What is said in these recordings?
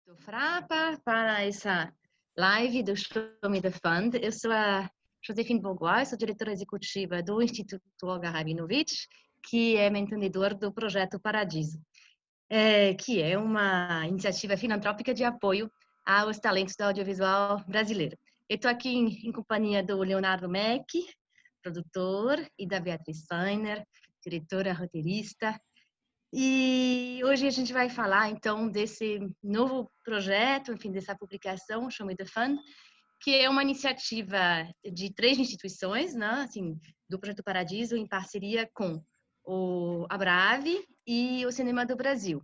Do Frapa para essa live do Show Me the Fund. Eu sou a Josefine Bourgois, sou diretora executiva do Instituto Olga Rabinovich, que é mantenedor do projeto Paradiso, que é uma iniciativa filantrópica de apoio aos talentos do audiovisual brasileiro. Eu estou aqui em companhia do Leonardo Meck, produtor, e da Beatriz Feiner, diretora roteirista. E hoje a gente vai falar, então, desse novo projeto, enfim, dessa publicação, Show Me the Fund, que é uma iniciativa de 3 instituições, né, assim, do Projeto Paradiso, em parceria com o Abrave e o Cinema do Brasil.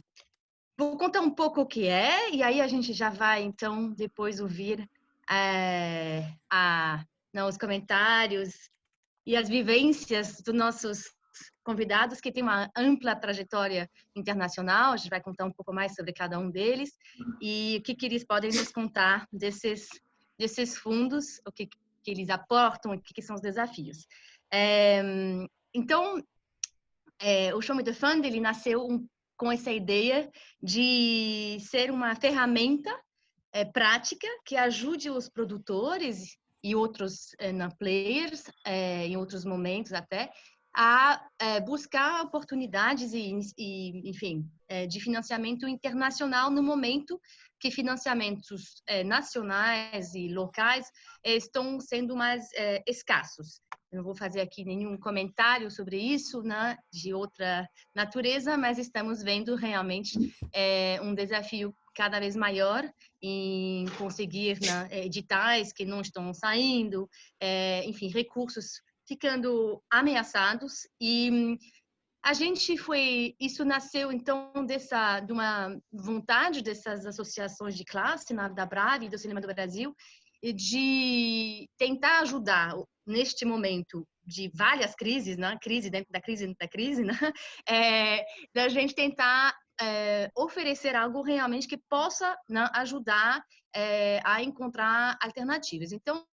Vou contar um pouco o que é, e aí a gente já vai, então, depois ouvir os comentários e as vivências dos nossos convidados, que tem uma ampla trajetória internacional. A gente vai contar um pouco mais sobre cada um deles e o que eles podem nos contar desses fundos, o que eles aportam, o que são os desafios. Então, o Show Me the Fund, ele nasceu com essa ideia de ser uma ferramenta prática que ajude os produtores e outros players, em outros momentos até, a buscar oportunidades enfim, de financiamento internacional no momento que financiamentos nacionais e locais estão sendo mais escassos. Eu não vou fazer aqui nenhum comentário sobre isso, né, de outra natureza, mas estamos vendo realmente um desafio cada vez maior em conseguir, né, editais que não estão saindo, enfim, recursos ficando ameaçados. E isso nasceu então de uma vontade dessas associações de classe, da Brave e do Cinema do Brasil, de tentar ajudar neste momento de várias crises, né? Crise dentro da crise, né? Da gente tentar oferecer algo realmente que possa, né, ajudar a encontrar alternativas. Então,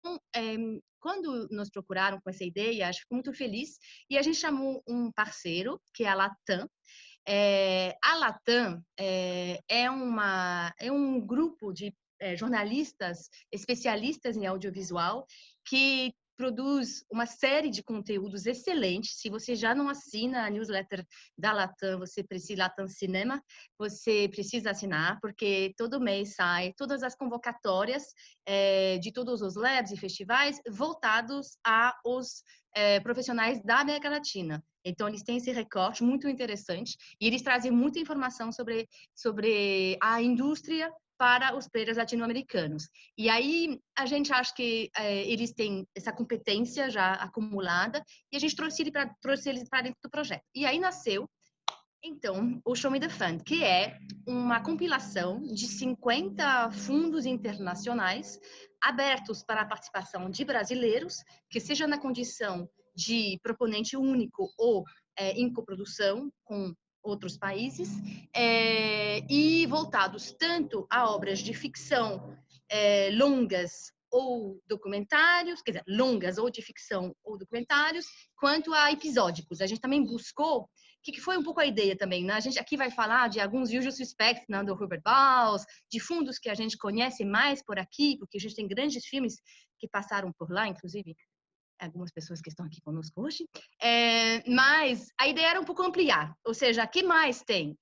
quando nos procuraram com essa ideia, acho que fico muito feliz, e a gente chamou um parceiro, que é a Latam. A Latam é um grupo de jornalistas especialistas em audiovisual que produz uma série de conteúdos excelentes. Se você já não assina a newsletter da Latam, Latam Cinema, você precisa assinar, porque todo mês sai todas as convocatórias de todos os labs e festivais voltados aos profissionais da América Latina. Então, eles têm esse recorte muito interessante e eles trazem muita informação sobre a indústria para os players latino-americanos. E aí, a gente acha que eles têm essa competência já acumulada e a gente trouxe eles para dentro do projeto. E aí nasceu, então, o Show Me the Fund, que é uma compilação de 50 fundos internacionais abertos para a participação de brasileiros, que seja na condição de proponente único ou em coprodução com outros países, e voltados tanto a obras de ficção longas ou documentários, quer dizer, longas ou de ficção ou documentários, quanto a episódicos. A gente também buscou, que foi um pouco a ideia também, né? A gente aqui vai falar de alguns usual suspects, né, do Robert Bowles, de fundos que a gente conhece mais por aqui, porque a gente tem grandes filmes que passaram por lá, inclusive algumas pessoas que estão aqui conosco hoje, mas a ideia era um pouco ampliar, ou seja, o que mais tem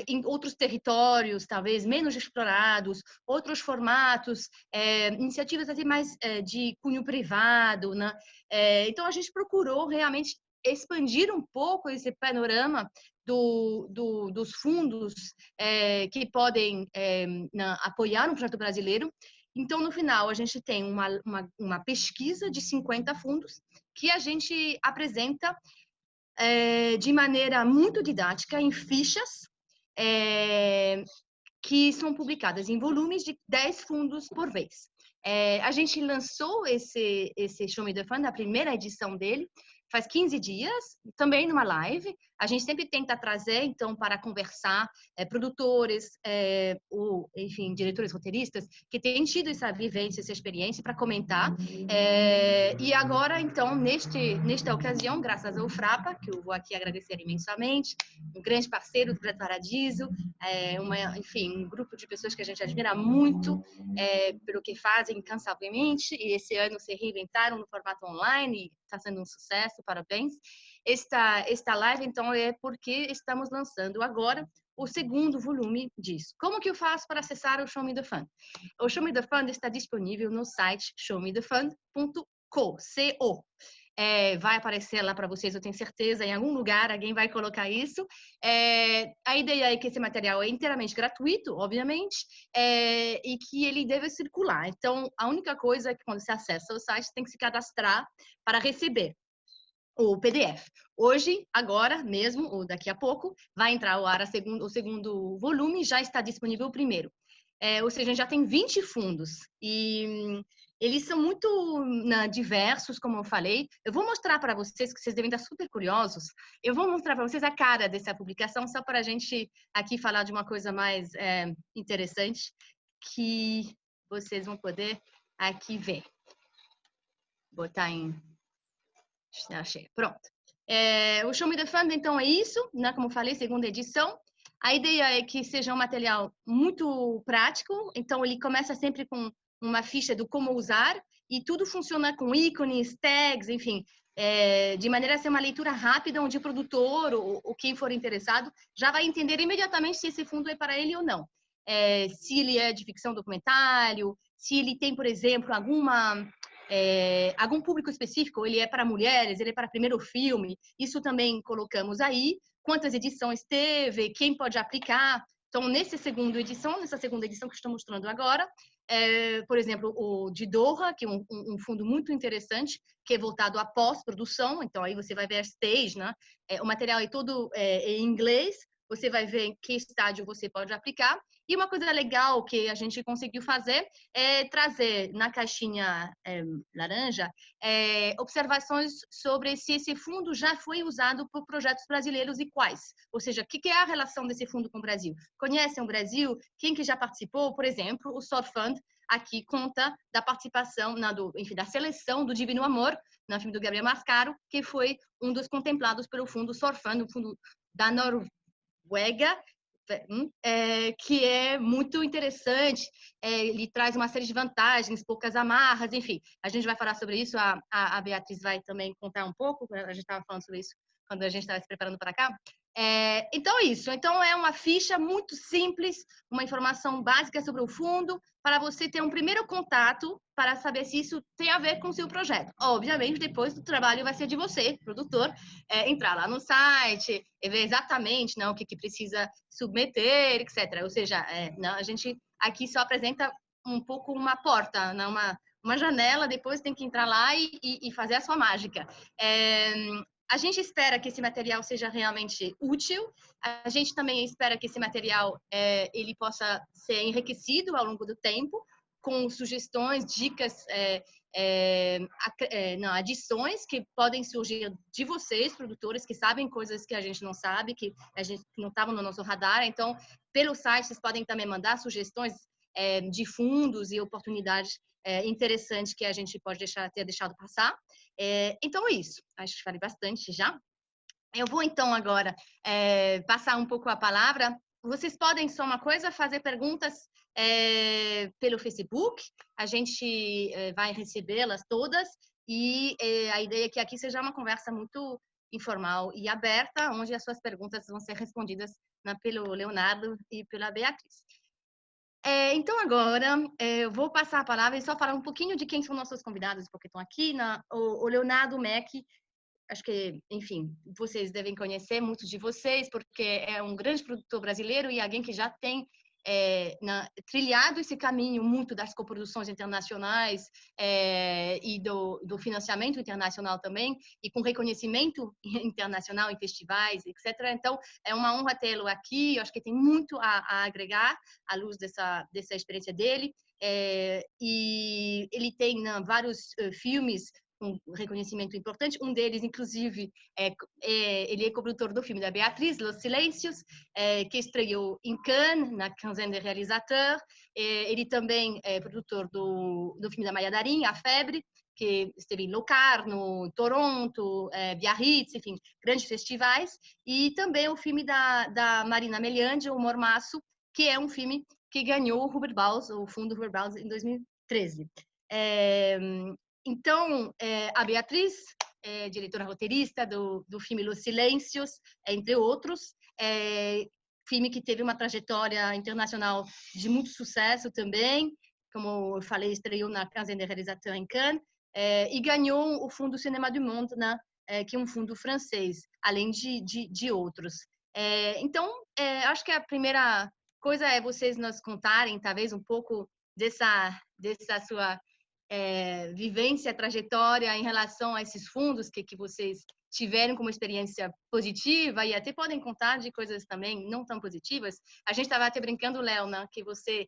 em outros territórios, talvez menos explorados, outros formatos, iniciativas até mais de cunho privado, né? Então, a gente procurou realmente expandir um pouco esse panorama dos fundos que podem apoiar um projeto brasileiro. Então, no final, a gente tem uma pesquisa de 50 fundos que a gente apresenta de maneira muito didática, em fichas, que são publicadas em volumes de 10 fundos por vez. A gente lançou esse Show Me the Fund, a primeira edição dele, faz 15 dias, também numa live. A gente sempre tenta trazer, então, para conversar, produtores, ou, enfim, diretores roteiristas, que têm tido essa vivência, essa experiência para comentar. E agora, então, nesta ocasião, graças ao Frapa, que eu vou aqui agradecer imensamente, um grande parceiro do Projeto Paradiso, enfim, um grupo de pessoas que a gente admira muito pelo que fazem incansavelmente, e esse ano se reinventaram no formato online, e está sendo um sucesso, parabéns. Esta live, então, é porque estamos lançando agora o segundo volume disso. Como que eu faço para acessar o Show Me the Fund? O Show Me the Fund está disponível no site showmethefund.co. Vai aparecer lá para vocês, eu tenho certeza, em algum lugar alguém vai colocar isso. A ideia é que esse material é inteiramente gratuito, obviamente, e que ele deve circular. Então, a única coisa é que quando você acessa o site, tem que se cadastrar para receber o PDF. Hoje, agora mesmo, ou daqui a pouco, vai entrar ao ar o segundo volume, já está disponível o primeiro. Ou seja, já tem 20 fundos. E eles são muito diversos, como eu falei. Eu vou mostrar para vocês, que vocês devem estar super curiosos, eu vou mostrar para vocês a cara dessa publicação, só para a gente aqui falar de uma coisa mais interessante, que vocês vão poder aqui ver. Vou botar em... Achei. Pronto. O Show Me the Fund, então, é isso, né? Como eu falei, segunda edição. A ideia é que seja um material muito prático, então ele começa sempre com uma ficha do como usar e tudo funciona com ícones, tags, enfim, de maneira a ser uma leitura rápida, onde o produtor ou quem for interessado já vai entender imediatamente se esse fundo é para ele ou não. Se ele é de ficção documentário, se ele tem, por exemplo, algum público específico, ele é para mulheres, ele é para primeiro filme, isso também colocamos aí, quantas edições teve, quem pode aplicar. Então, nessa segunda edição que estou mostrando agora, por exemplo, o de Doha, que é um fundo muito interessante, que é voltado à pós-produção, então aí você vai ver a stage, né? O material é todo em inglês, você vai ver em que estádio você pode aplicar. E uma coisa legal que a gente conseguiu fazer é trazer na caixinha laranja observações sobre se esse fundo já foi usado por projetos brasileiros e quais. Ou seja, o que é a relação desse fundo com o Brasil? Conhecem o Brasil? Quem que já participou? Por exemplo, o Sor Fund aqui conta da participação, da seleção do Divino Amor, no filme do Gabriel Mascaro, que foi um dos contemplados pelo fundo Sor Fund, um fundo da Noruega, que é muito interessante, ele traz uma série de vantagens, poucas amarras, enfim, a gente vai falar sobre isso, a Beatriz vai também contar um pouco, a gente estava falando sobre isso quando a gente estava se preparando para cá. Então, isso. Então, é uma ficha muito simples, uma informação básica sobre o fundo, para você ter um primeiro contato para saber se isso tem a ver com o seu projeto. Obviamente, depois do trabalho vai ser de você, produtor, entrar lá no site e ver exatamente, né, o que precisa submeter, etc. Ou seja, não, a gente aqui só apresenta um pouco uma porta, né, uma janela, depois tem que entrar lá e fazer a sua mágica. A gente espera que esse material seja realmente útil. A gente também espera que esse material ele possa ser enriquecido ao longo do tempo, com sugestões, dicas, adições que podem surgir de vocês, produtores, que sabem coisas que a gente não sabe, que não estavam no nosso radar. Então, pelo site, vocês podem também mandar sugestões de fundos e oportunidades interessantes que a gente pode ter deixado passar. Então, é isso. Acho que falei bastante já. Eu vou, então, agora passar um pouco a palavra. Vocês podem, só uma coisa, fazer perguntas pelo Facebook. A gente vai recebê-las todas. E a ideia é que aqui seja uma conversa muito informal e aberta, onde as suas perguntas vão ser respondidas pelo Leonardo e pela Beatriz. Então, agora, eu vou passar a palavra e só falar um pouquinho de quem são nossos convidados, porque estão aqui. O Leonardo Mack, acho que, enfim, vocês devem conhecer, muitos de vocês, porque é um grande produtor brasileiro e alguém que já tem trilhado esse caminho muito das coproduções internacionais e do financiamento internacional também, e com reconhecimento internacional em festivais, etc. Então, é uma honra tê-lo aqui. Eu acho que tem muito a agregar à luz dessa experiência dele. E ele tem vários filmes com um reconhecimento importante. Um deles, inclusive, ele é coprodutor do filme da Beatriz, Los Silêncios, que estreou em Cannes, na Quinzaine des Réalisateurs. Ele também é produtor do filme da Maya Darin, A Febre, que esteve em Locarno, Toronto, Biarritz, enfim, grandes festivais. E também o filme da Marina Meliandi, O Mormaço, que é um filme que ganhou o Hubert Bals, o Fundo Hubert Bals, em 2013. Então, a Beatriz é diretora roteirista do filme Los Silêncios, entre outros. Filme que teve uma trajetória internacional de muito sucesso também. Como eu falei, estreou na Quinzaine des Réalisateurs em Cannes. E ganhou o Fundo Cinéma du Monde, né? Que é um fundo francês, além de outros. Então, acho que a primeira coisa é vocês nos contarem, talvez, um pouco dessa sua vivência, trajetória em relação a esses fundos que vocês tiveram como experiência positiva e até podem contar de coisas também não tão positivas. A gente estava até brincando, Léo, né, que você,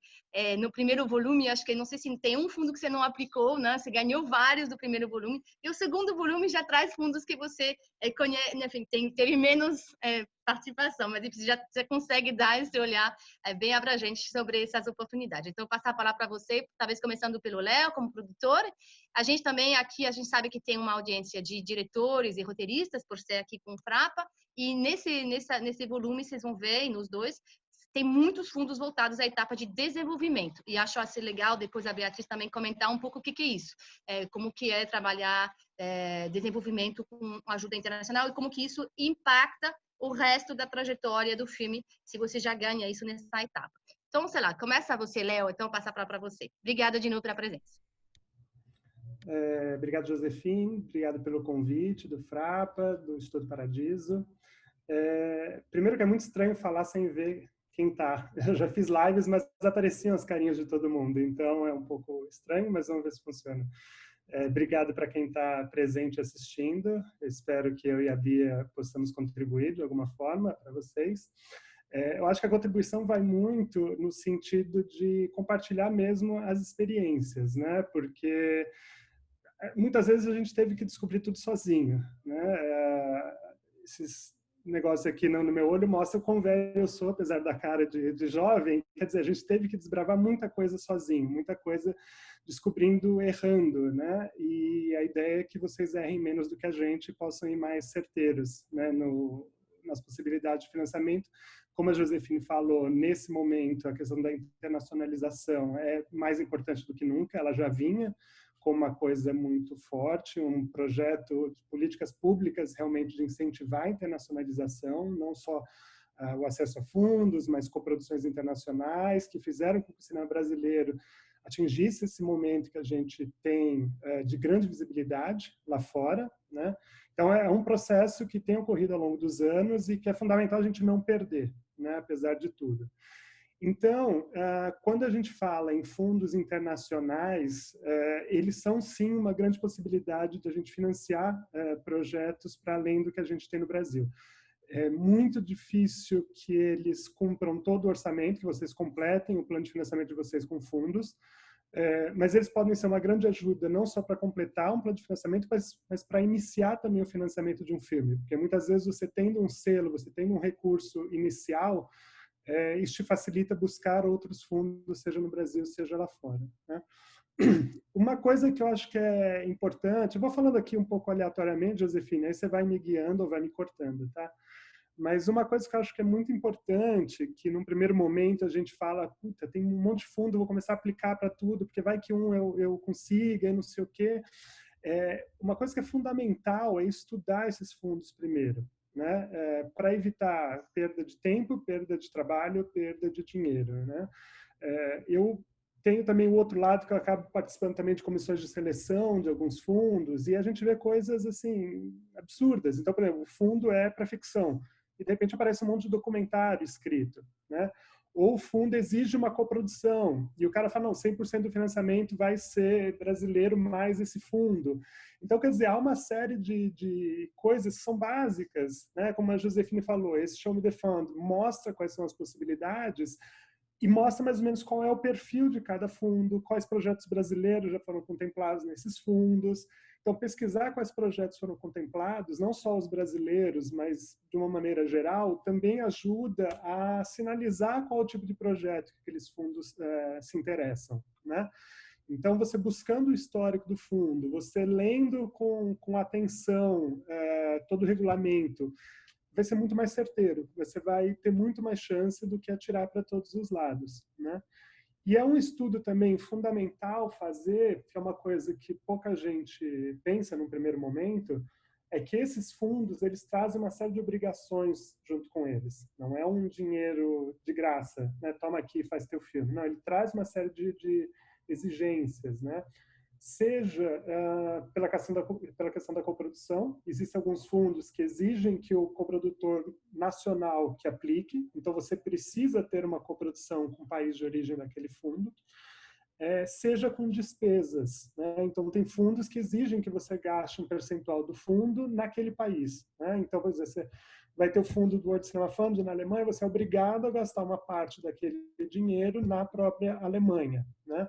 no primeiro volume, acho que não sei se tem um fundo que você não aplicou, né, você ganhou vários do primeiro volume, e o segundo volume já traz fundos que você conhece, enfim, teve menos participação, mas já consegue dar esse olhar bem abrangente sobre essas oportunidades. Então, vou passar a palavra para você, talvez começando pelo Léo, como produtor. A gente também aqui, a gente sabe que tem uma audiência de diretores e roteiristas, por ser aqui com o Frapa, e nesse volume, vocês vão ver, e nos dois, tem muitos fundos voltados à etapa de desenvolvimento. E acho assim legal, depois a Beatriz também comentar um pouco o que é isso, como que é trabalhar desenvolvimento com ajuda internacional e como que isso impacta o resto da trajetória do filme, se você já ganha isso nessa etapa. Então, sei lá, começa você, Léo, então passar para você. Obrigada de novo pela presença. Obrigado, Josefine. Obrigado pelo convite do Frapa, do Instituto Paradiso. Primeiro que é muito estranho falar sem ver quem está. Eu já fiz lives, mas apareciam as carinhas de todo mundo, então é um pouco estranho, mas vamos ver se funciona. Obrigado para quem está presente assistindo. Eu espero que eu e a Bia possamos contribuir de alguma forma para vocês. Eu acho que a contribuição vai muito no sentido de compartilhar mesmo as experiências, né? Porque muitas vezes a gente teve que descobrir tudo sozinho, né? Esses negócios aqui no meu olho mostram quão velho eu sou, apesar da cara de jovem. Quer dizer, a gente teve que desbravar muita coisa sozinho, muita coisa descobrindo, errando, né? E a ideia é que vocês errem menos do que a gente e possam ir mais certeiros, né? Nas possibilidades de financiamento. Como a Josefine falou, nesse momento a questão da internacionalização é mais importante do que nunca, ela já vinha como uma coisa muito forte, um projeto de políticas públicas realmente de incentivar a internacionalização, não só o acesso a fundos, mas coproduções internacionais, que fizeram com que o cinema brasileiro atingisse esse momento que a gente tem de grande visibilidade lá fora, né? Então, é um processo que tem ocorrido ao longo dos anos e que é fundamental a gente não perder, né? Apesar de tudo. Então, quando a gente fala em fundos internacionais, eles são, sim, uma grande possibilidade de a gente financiar projetos para além do que a gente tem no Brasil. É muito difícil que eles cumpram todo o orçamento, que vocês completem o plano de financiamento de vocês com fundos, mas eles podem ser uma grande ajuda, não só para completar um plano de financiamento, mas para iniciar também o financiamento de um filme. Porque muitas vezes você tendo um selo, você tendo um recurso inicial, isso te facilita buscar outros fundos, seja no Brasil, seja lá fora, né? Uma coisa que eu acho que é importante, eu vou falando aqui um pouco aleatoriamente, Josefine, aí você vai me guiando ou vai me cortando, tá? Mas uma coisa que eu acho que é muito importante, que num primeiro momento a gente fala, puta, tem um monte de fundo, vou começar a aplicar para tudo, porque vai que eu consiga e não sei o quê. Uma coisa que é fundamental é estudar esses fundos primeiro, né? Para evitar perda de tempo, perda de trabalho, perda de dinheiro, né? Eu tenho também o outro lado que eu acabo participando também de comissões de seleção de alguns fundos e a gente vê coisas assim absurdas. Então, por exemplo, o fundo é para ficção e de repente aparece um monte de documentário escrito, né? Ou o fundo exige uma coprodução e o cara fala, não, 100% do financiamento vai ser brasileiro mais esse fundo. Então, quer dizer, há uma série de coisas que são básicas, né? Como a Josefine falou, esse Show Me the Fund mostra quais são as possibilidades e mostra mais ou menos qual é o perfil de cada fundo, quais projetos brasileiros já foram contemplados nesses fundos. Então, pesquisar quais projetos foram contemplados, não só os brasileiros, mas de uma maneira geral, também ajuda a sinalizar qual o tipo de projeto que aqueles fundos se interessam, né? Então, você buscando o histórico do fundo, você lendo com atenção todo o regulamento, vai ser muito mais certeiro, você vai ter muito mais chance do que atirar para todos os lados, né? E é um estudo também fundamental fazer, que é uma coisa que pouca gente pensa num primeiro momento, é que esses fundos, eles trazem uma série de obrigações junto com eles. Não é um dinheiro de graça, né? Toma aqui e faz teu filme. Não, ele traz uma série de exigências, né? Seja pela questão da coprodução, existem alguns fundos que exigem que o coprodutor nacional que aplique, então você precisa ter uma coprodução com o país de origem daquele fundo, seja com despesas, né? Então tem fundos que exigem que você gaste um percentual do fundo naquele país, né? Então, por exemplo, você vai ter o fundo do World Cinema Fund na Alemanha, você é obrigado a gastar uma parte daquele dinheiro na própria Alemanha, né?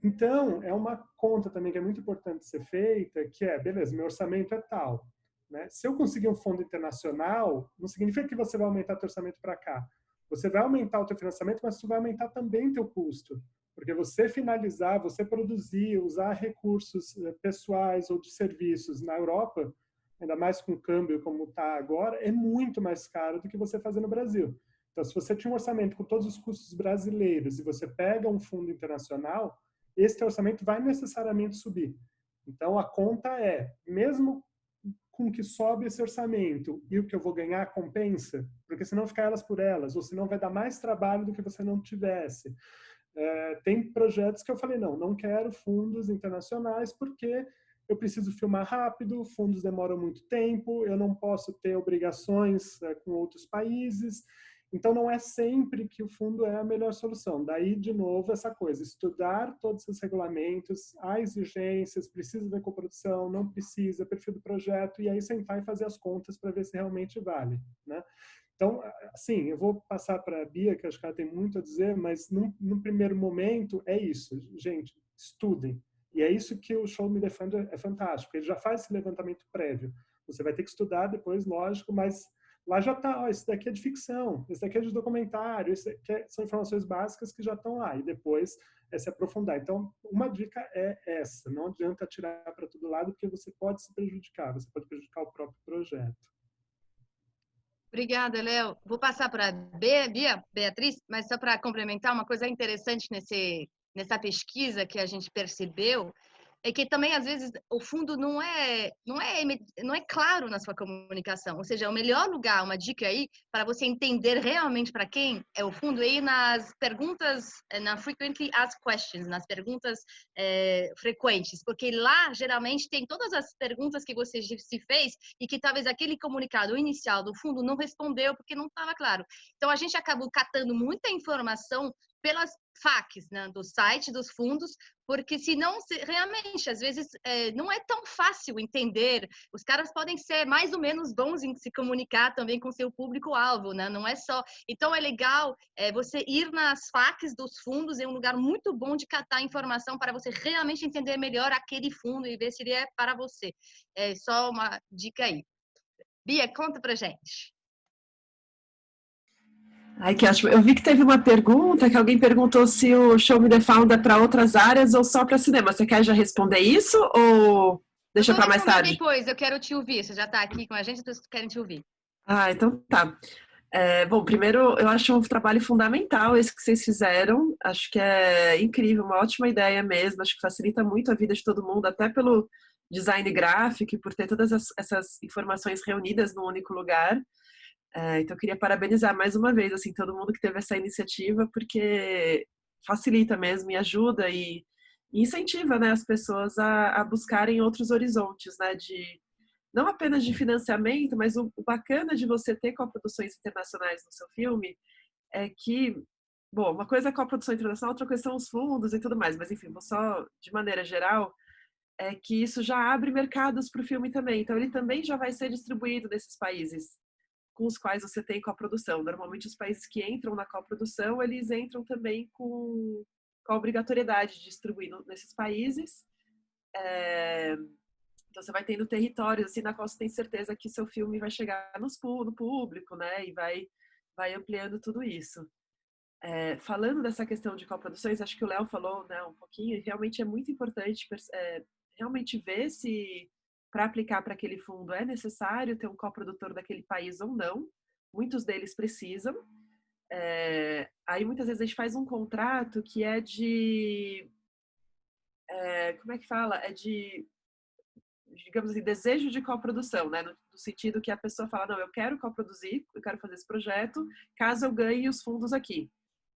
Então, é uma conta também que é muito importante ser feita, que beleza, meu orçamento é tal, né? Se eu conseguir um fundo internacional, não significa que você vai aumentar teu orçamento para cá. Você vai aumentar o teu financiamento, mas você vai aumentar também teu custo. Porque você finalizar, você produzir, usar recursos pessoais ou de serviços na Europa, ainda mais com o câmbio como está agora, é muito mais caro do que você fazer no Brasil. Então, se você tinha um orçamento com todos os custos brasileiros e você pega um fundo internacional, esse orçamento vai necessariamente subir. Então, a conta mesmo com que sobe esse orçamento e o que eu vou ganhar compensa, porque senão fica elas por elas, ou senão vai dar mais trabalho do que você não tivesse. Tem projetos que eu falei, não quero fundos internacionais porque eu preciso filmar rápido, fundos demoram muito tempo, eu não posso ter obrigações com outros países. Então, não é sempre que o fundo é a melhor solução. Daí, de novo, essa coisa, estudar todos os regulamentos, há exigências, precisa da coprodução, não precisa, perfil do projeto, e aí sentar e fazer as contas para ver se realmente vale, né? Então, assim, eu vou passar para a Bia, que acho que ela tem muito a dizer, mas num primeiro momento é isso. Gente, estudem. E é isso que o Show Me the Fund é fantástico. Ele já faz esse levantamento prévio. Você vai ter que estudar depois, lógico, mas lá já está, isso daqui é de ficção, isso daqui é de documentário, isso daqui são informações básicas que já estão lá, e depois se aprofundar. Então, uma dica é essa, não adianta atirar para todo lado, porque você pode se prejudicar, você pode prejudicar o próprio projeto. Obrigada, Léo. Vou passar para a Beatriz, mas só para complementar, uma coisa interessante nessa pesquisa que a gente percebeu é que também, às vezes, o fundo não é claro na sua comunicação. Ou seja, o melhor lugar, uma dica aí, para você entender realmente para quem é o fundo, é ir nas perguntas, na Frequently Asked Questions, nas perguntas frequentes, porque lá, geralmente, tem todas as perguntas que você se fez e que talvez aquele comunicado inicial do fundo não respondeu porque não estava claro. Então, a gente acabou catando muita informação pelas FAQs, né, do site dos fundos, porque senão, realmente, às vezes, não é tão fácil entender. Os caras podem ser mais ou menos bons em se comunicar também com seu público-alvo, né? Não é só... Então, é legal você ir nas FAQs dos fundos, é um lugar muito bom de catar informação para você realmente entender melhor aquele fundo e ver se ele é para você. É só uma dica aí. Bia, conta pra gente. Ai, que ótimo. Eu vi que teve uma pergunta, que alguém perguntou se o Show Me the Fund é para outras áreas ou só para cinema. Você quer já responder isso ou deixa para mais tarde? Depois, eu quero te ouvir. Você já está aqui com a gente, as pessoas querem te ouvir. Ah, então tá. Bom, primeiro, eu acho um trabalho fundamental esse que vocês fizeram. Acho que é incrível, uma ótima ideia mesmo. Acho que facilita muito a vida de todo mundo, até pelo design gráfico e por ter todas essas informações reunidas num único lugar. Então, eu queria parabenizar mais uma vez, assim, todo mundo que teve essa iniciativa, porque facilita mesmo e ajuda e incentiva, né, as pessoas a buscarem outros horizontes, né, não apenas de financiamento, mas o bacana de você ter coproduções internacionais no seu filme é que, bom, uma coisa é a coprodução internacional, outra coisa são os fundos e tudo mais, mas enfim, vou só, de maneira geral, é que isso já abre mercados para o filme também, então ele também já vai ser distribuído nesses países com os quais você tem coprodução. Normalmente os países que entram na coprodução, eles entram também com a obrigatoriedade de distribuir nesses países. Então você vai tendo territórios assim, na qual você tem certeza que seu filme vai chegar no público, né? E vai ampliando tudo isso. Falando dessa questão de coproduções, acho que o Léo falou, né, um pouquinho, e realmente é muito importante realmente ver se para aplicar para aquele fundo é necessário ter um coprodutor daquele país ou não. Muitos deles precisam. Aí muitas vezes a gente faz um contrato que é de... como é que fala? É de, digamos assim, desejo de coprodução, né? No sentido que a pessoa fala, não, eu quero coproduzir, eu quero fazer esse projeto, caso eu ganhe os fundos aqui.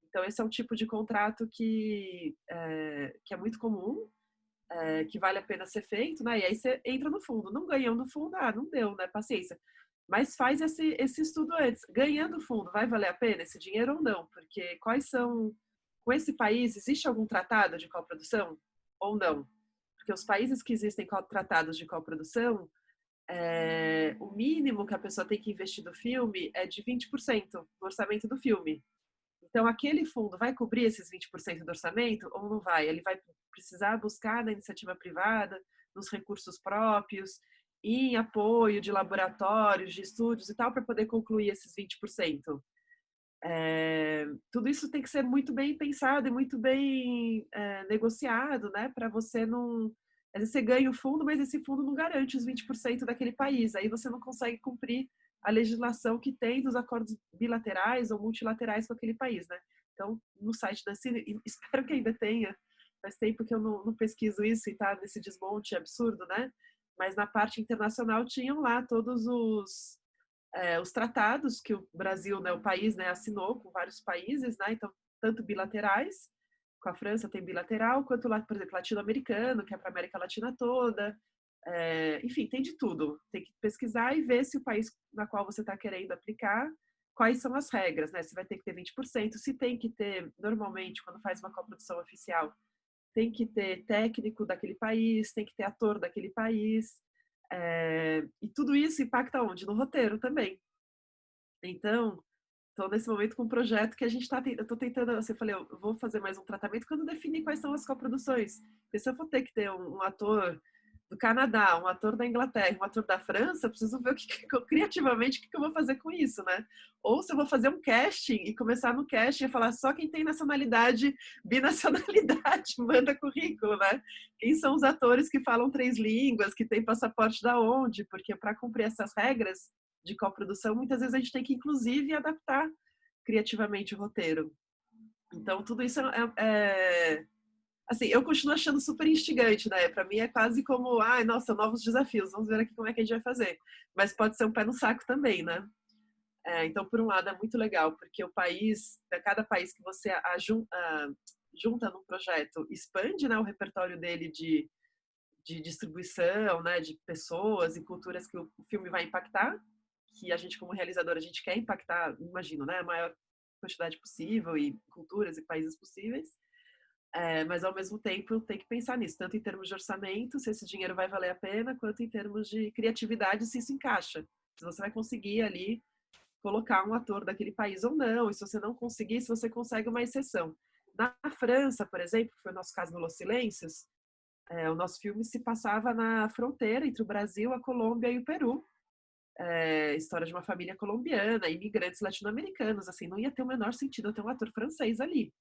Então esse é um tipo de contrato que é muito comum, que vale a pena ser feito, né? E aí você entra no fundo. Não ganhou no fundo, não deu, né? Paciência. Mas faz esse estudo antes. Ganhando fundo, vai valer a pena esse dinheiro ou não? Porque quais são... Com esse país, existe algum tratado de coprodução ou não? Porque os países que existem tratados de coprodução, o mínimo que a pessoa tem que investir no filme é de 20% do orçamento do filme. Então, aquele fundo vai cobrir esses 20% do orçamento ou não vai? Ele vai precisar buscar na iniciativa privada, nos recursos próprios, em apoio de laboratórios, de estúdios e tal, para poder concluir esses 20%. Tudo isso tem que ser muito bem pensado e muito bem negociado, né? Para você não... Às vezes você ganha o fundo, mas esse fundo não garante os 20% daquele país. Aí você não consegue cumprir a legislação que tem dos acordos bilaterais ou multilaterais com aquele país, né? Então, no site da Cine, espero que ainda tenha, faz tempo que eu não pesquiso isso e tá nesse desmonte absurdo, né? Mas na parte internacional tinham lá todos os tratados que o Brasil, né, o país, né, assinou com vários países, né? Então, tanto bilaterais, com a França tem bilateral, quanto, por exemplo, latino-americano, que é para a América Latina toda. Enfim, tem de tudo. Tem que pesquisar e ver se o país na qual você está querendo aplicar, quais são as regras, né? Se vai ter que ter 20%, se tem que ter, normalmente, quando faz uma coprodução oficial, tem que ter técnico daquele país, tem que ter ator daquele país. E tudo isso impacta onde? No roteiro também. Então, estou nesse momento com um projeto que a gente está... Eu estou tentando... Você falei, eu vou fazer mais um tratamento quando definir quais são as coproduções. Porque se eu for ter que ter um ator do Canadá, um ator da Inglaterra, um ator da França, eu preciso ver criativamente o que eu vou fazer com isso, né? Ou se eu vou fazer um casting e começar no casting e falar só quem tem nacionalidade, binacionalidade, manda currículo, né? Quem são os atores que falam 3 línguas, que têm passaporte da onde? Porque para cumprir essas regras de coprodução, muitas vezes a gente tem que, inclusive, adaptar criativamente o roteiro. Então, tudo isso assim, eu continuo achando super instigante, né? Para mim é quase como, nossa, novos desafios, vamos ver aqui como é que a gente vai fazer. Mas pode ser um pé no saco também, né? Então, por um lado, é muito legal, porque o país, cada país que você junta num projeto, expande, né, o repertório dele de distribuição, né, de pessoas e culturas que o filme vai impactar, que a gente, como realizador, a gente quer impactar, imagino, né, a maior quantidade possível e culturas e países possíveis. Mas, ao mesmo tempo, tem que pensar nisso, tanto em termos de orçamento, se esse dinheiro vai valer a pena, quanto em termos de criatividade, se isso encaixa. Se você vai conseguir ali colocar um ator daquele país ou não, e se você não conseguir, se você consegue uma exceção. Na França, por exemplo, que foi o nosso caso no Los Silêncios, o nosso filme se passava na fronteira entre o Brasil, a Colômbia e o Peru. História de uma família colombiana, imigrantes latino-americanos, assim, não ia ter o menor sentido eu ter um ator francês ali.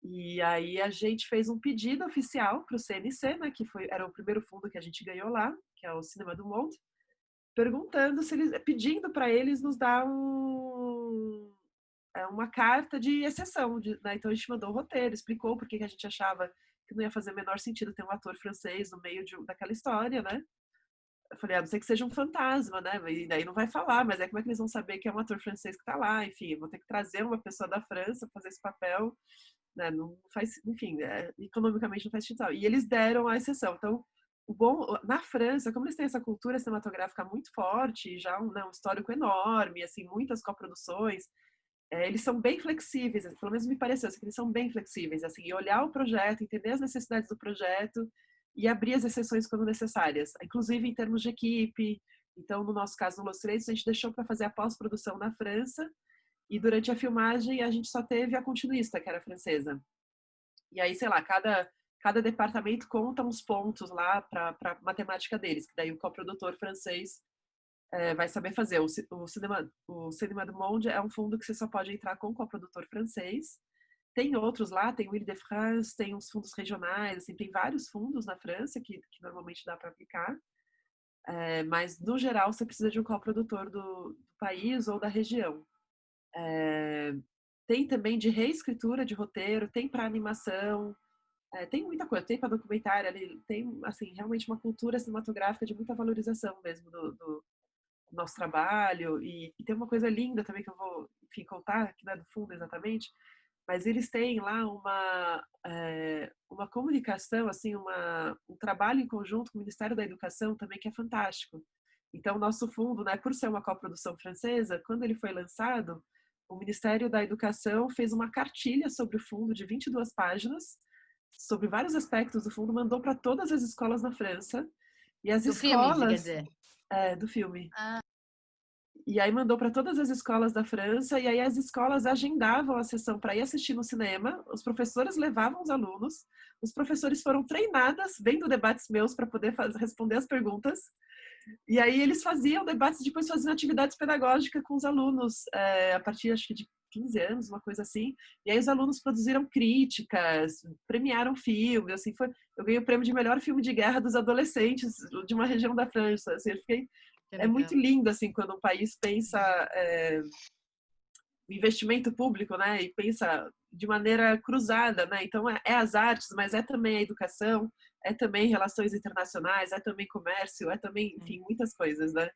E aí a gente fez um pedido oficial para o CNC, né, que era o primeiro fundo que a gente ganhou lá, que é o Cinema du Monde, perguntando pedindo para eles nos dar uma carta de exceção, né? Então a gente mandou o roteiro, explicou por que a gente achava que não ia fazer o menor sentido ter um ator francês no meio daquela história, né? Eu falei, a não ser que seja um fantasma, né? E daí não vai falar, mas como é que eles vão saber que é um ator francês que está lá? Enfim, vou ter que trazer uma pessoa da França fazer esse papel, né? Não faz, enfim, economicamente não faz sentido. E eles deram a exceção. Então, na França, como eles têm essa cultura cinematográfica muito forte, já um histórico enorme, assim, muitas coproduções, eles são bem flexíveis, pelo menos me pareceu assim, que eles são bem flexíveis, assim, e olhar o projeto, entender as necessidades do projeto e abrir as exceções quando necessárias, inclusive em termos de equipe, Então, no nosso caso, no Los Trades, a gente deixou para fazer a pós-produção na França e durante a filmagem a gente só teve a continuista, que era francesa. E aí, sei lá, cada departamento conta uns pontos lá para matemática deles, que daí o coprodutor francês vai saber fazer. O Cinema du Monde é um fundo que você só pode entrar com o coprodutor francês. Tem outros lá, tem o Île-de-France, tem uns fundos regionais, assim, tem vários fundos na França que normalmente dá para aplicar. Mas, no geral, você precisa de um coprodutor do país ou da região. Tem também de reescritura de roteiro, tem para animação, tem muita coisa, tem para documentário, ali, tem assim, realmente uma cultura cinematográfica de muita valorização mesmo do nosso trabalho. E tem uma coisa linda também que eu vou, enfim, contar, que não é do fundo exatamente, mas eles têm lá uma comunicação, assim, um trabalho em conjunto com o Ministério da Educação também que é fantástico. Então, o nosso fundo, né, por ser uma coprodução francesa, quando ele foi lançado, o Ministério da Educação fez uma cartilha sobre o fundo de 22 páginas, sobre vários aspectos do fundo, mandou para todas as escolas na França. E as escolas... filme, quer dizer? Do filme. Ah. E aí mandou para todas as escolas da França, e aí as escolas agendavam a sessão para ir assistir no cinema, os professores levavam os alunos, os professores foram treinadas, vendo debates meus para poder responder as perguntas, e aí eles faziam debates, depois faziam atividades pedagógicas com os alunos, a partir, acho que de 15 anos, uma coisa assim, e aí os alunos produziram críticas, premiaram filmes, assim, eu ganhei o prêmio de melhor filme de guerra dos adolescentes de uma região da França, assim, eu fiquei... É muito lindo, assim, quando um país pensa o investimento público, né, e pensa de maneira cruzada, né, então é as artes, mas é também a educação, é também relações internacionais, é também comércio, é também, enfim, muitas coisas, né.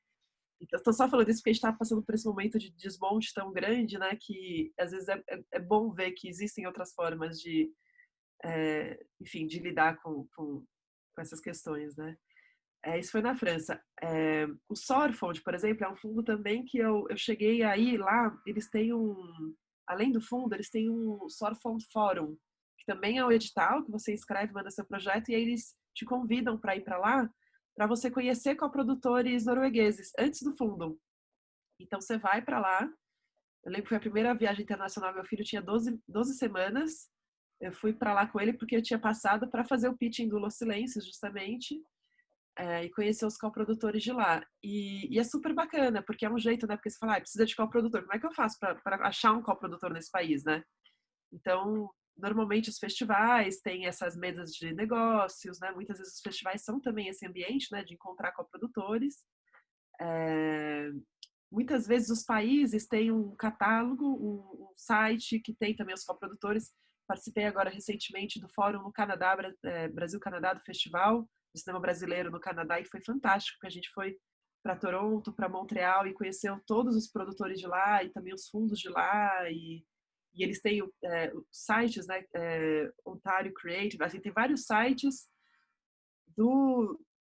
Então, estou só falando isso porque a gente está passando por esse momento de desmonte tão grande, né, que às vezes é bom ver que existem outras formas de, enfim, de lidar com essas questões, né. Isso foi na França. O Sorfond, por exemplo, é um fundo também que eu cheguei aí lá, eles têm além do fundo, eles têm um Sorfond Forum, que também é um edital que você escreve, manda seu projeto, e aí eles te convidam para ir para lá, para você conhecer coprodutores noruegueses, antes do fundo. Então você vai para lá, eu lembro que foi a primeira viagem internacional, meu filho tinha 12 semanas, eu fui para lá com ele porque eu tinha passado para fazer o pitching do Los Silêncios, justamente, e conhecer os coprodutores de lá. E é super bacana, porque é um jeito, né? Porque você fala, precisa de coprodutor. Como é que eu faço para achar um coprodutor nesse país, né? Então, normalmente os festivais têm essas mesas de negócios, né? Muitas vezes os festivais são também esse ambiente, né? De encontrar coprodutores. Muitas vezes os países têm um catálogo, um site que tem também os coprodutores. Participei agora recentemente do fórum no Canadá, Brasil-Canadá, do festival de cinema brasileiro no Canadá, e foi fantástico, porque a gente foi para Toronto, para Montreal, e conheceu todos os produtores de lá, e também os fundos de lá, e eles têm sites, né, Ontario Creative, assim, tem vários sites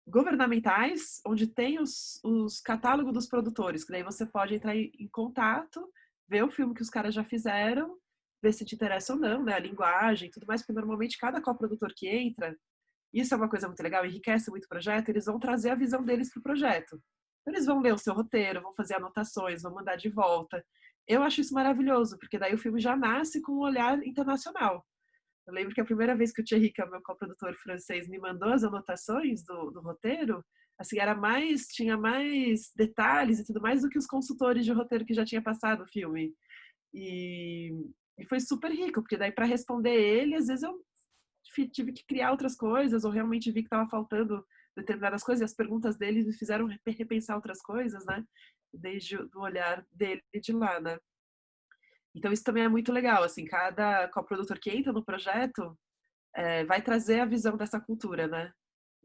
governamentais, onde tem os catálogos dos produtores, que daí você pode entrar em contato, ver o filme que os caras já fizeram, ver se te interessa ou não, né, a linguagem e tudo mais, porque normalmente cada coprodutor que entra, isso é uma coisa muito legal, enriquece muito o projeto, eles vão trazer a visão deles para o projeto. Então, eles vão ler o seu roteiro, vão fazer anotações, vão mandar de volta. Eu acho isso maravilhoso, porque daí o filme já nasce com um olhar internacional. Eu lembro que a primeira vez que o Thierry, que é o meu coprodutor francês, me mandou as anotações do roteiro, assim, tinha mais detalhes e tudo mais do que os consultores de roteiro que já tinha passado o filme. E foi super rico, porque daí para responder ele, às vezes eu tive que criar outras coisas, ou realmente vi que estava faltando determinadas coisas, e as perguntas dele me fizeram repensar outras coisas, né? Desde o olhar dele de lá, né? Então isso também é muito legal, assim, cada coprodutor que entra no projeto vai trazer a visão dessa cultura, né?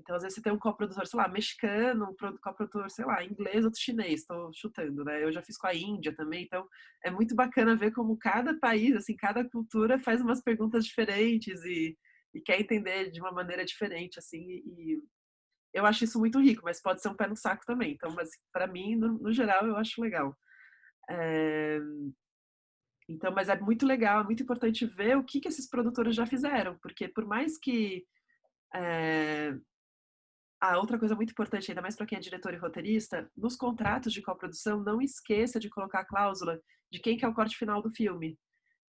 Então, às vezes você tem um coprodutor, sei lá, mexicano, um coprodutor, sei lá, inglês, outro chinês, estou chutando, né? Eu já fiz com a Índia também, então é muito bacana ver como cada país, assim, cada cultura faz umas perguntas diferentes e quer entender de uma maneira diferente, assim, e eu acho isso muito rico, mas pode ser um pé no saco também. Então, mas para mim, no geral, eu acho legal. Então, mas é muito legal, é muito importante ver o que esses produtores já fizeram, porque por mais que outra coisa muito importante, ainda mais para quem é diretor e roteirista, nos contratos de coprodução, não esqueça de colocar a cláusula de quem que é o corte final do filme.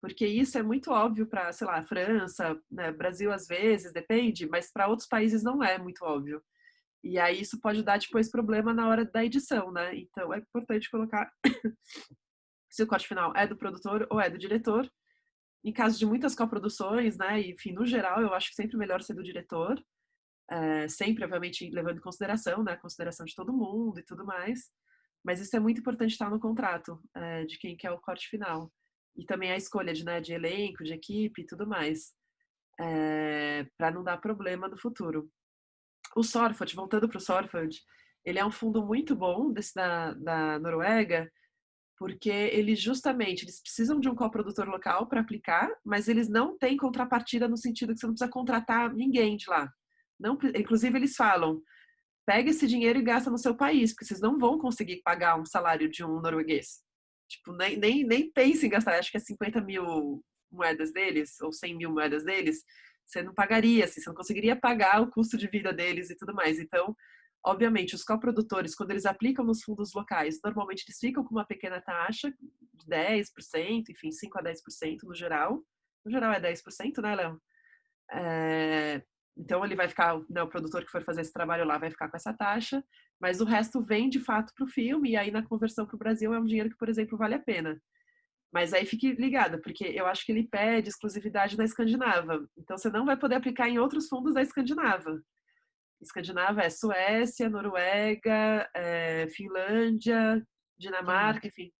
Porque isso é muito óbvio para, sei lá, França, né, Brasil às vezes, depende, mas para outros países não é muito óbvio. E aí isso pode dar depois problema na hora da edição, né? Então é importante colocar se o corte final é do produtor ou é do diretor. Em caso de muitas coproduções, né? E, enfim, no geral, eu acho que sempre melhor ser do diretor, sempre, obviamente, levando em consideração, né? A consideração de todo mundo e tudo mais. Mas isso é muito importante estar no contrato de quem quer o corte final. E também a escolha de, né, de elenco, de equipe e tudo mais. Para não dar problema no futuro. O Sorford, voltando para o Sorford, ele é um fundo muito bom desse da Noruega, porque eles precisam de um coprodutor local para aplicar, mas eles não têm contrapartida no sentido que você não precisa contratar ninguém de lá. Não, inclusive eles falam, pega esse dinheiro e gasta no seu país, porque vocês não vão conseguir pagar um salário de um norueguês. Tipo, nem pense em gastar, acho que é 50 mil moedas deles, ou 100 mil moedas deles, você não pagaria, assim, você não conseguiria pagar o custo de vida deles e tudo mais. Então, obviamente, os coprodutores, quando eles aplicam nos fundos locais, normalmente eles ficam com uma pequena taxa, de 10%, enfim, 5 a 10% no geral. No geral é 10%, né, Léo? Então ele vai ficar, né, o produtor que for fazer esse trabalho lá vai ficar com essa taxa, mas o resto vem de fato para o filme, e aí na conversão para o Brasil é um dinheiro que, por exemplo, vale a pena. Mas aí fique ligado, porque eu acho que ele pede exclusividade na Escandinava. Então você não vai poder aplicar em outros fundos da Escandinava. Escandinava é Suécia, Noruega, Finlândia, Dinamarca, enfim,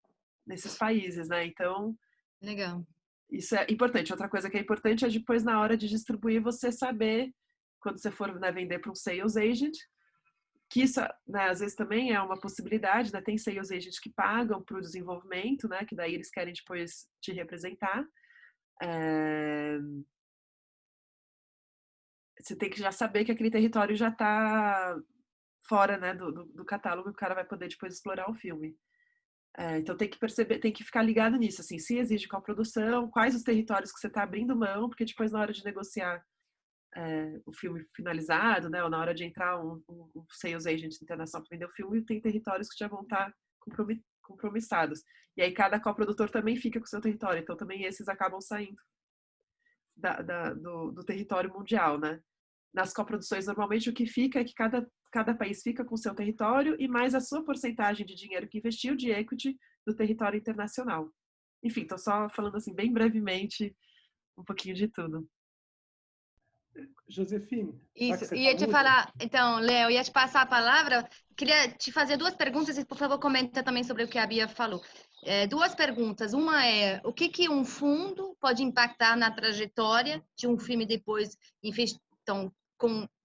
nesses países, né? Então, Legal. isso é importante. Outra coisa que é importante é depois, na hora de distribuir, você saber, quando você for, né, vender para um sales agent, que isso, né, às vezes também é uma possibilidade, né? Tem sales agents que pagam para o desenvolvimento, né? Que daí eles querem depois te representar. Você tem que já saber que aquele território já está fora, né, do catálogo, e o cara vai poder depois explorar o filme. Então tem que perceber, tem que ficar ligado nisso, assim, se exige coprodução, quais os territórios que você está abrindo mão, porque depois na hora de negociar o filme finalizado, né, ou na hora de entrar um sales agent internacional para vender o filme, tem territórios que já vão estar compromissados. E aí cada coprodutor também fica com o seu território, então também esses acabam saindo do território mundial, né? Nas coproduções, normalmente o que fica é que cada país fica com o seu território e mais a sua porcentagem de dinheiro que investiu de equity do território internacional. Enfim, estou só falando assim bem brevemente um pouquinho de tudo. Josefine, Isso, você ia te falou, falar, então, Léo, ia te passar a palavra. Queria te fazer duas perguntas e, por favor, comenta também sobre o que a Bia falou. Duas perguntas. Uma é, o que um fundo pode impactar na trajetória de um filme depois, então,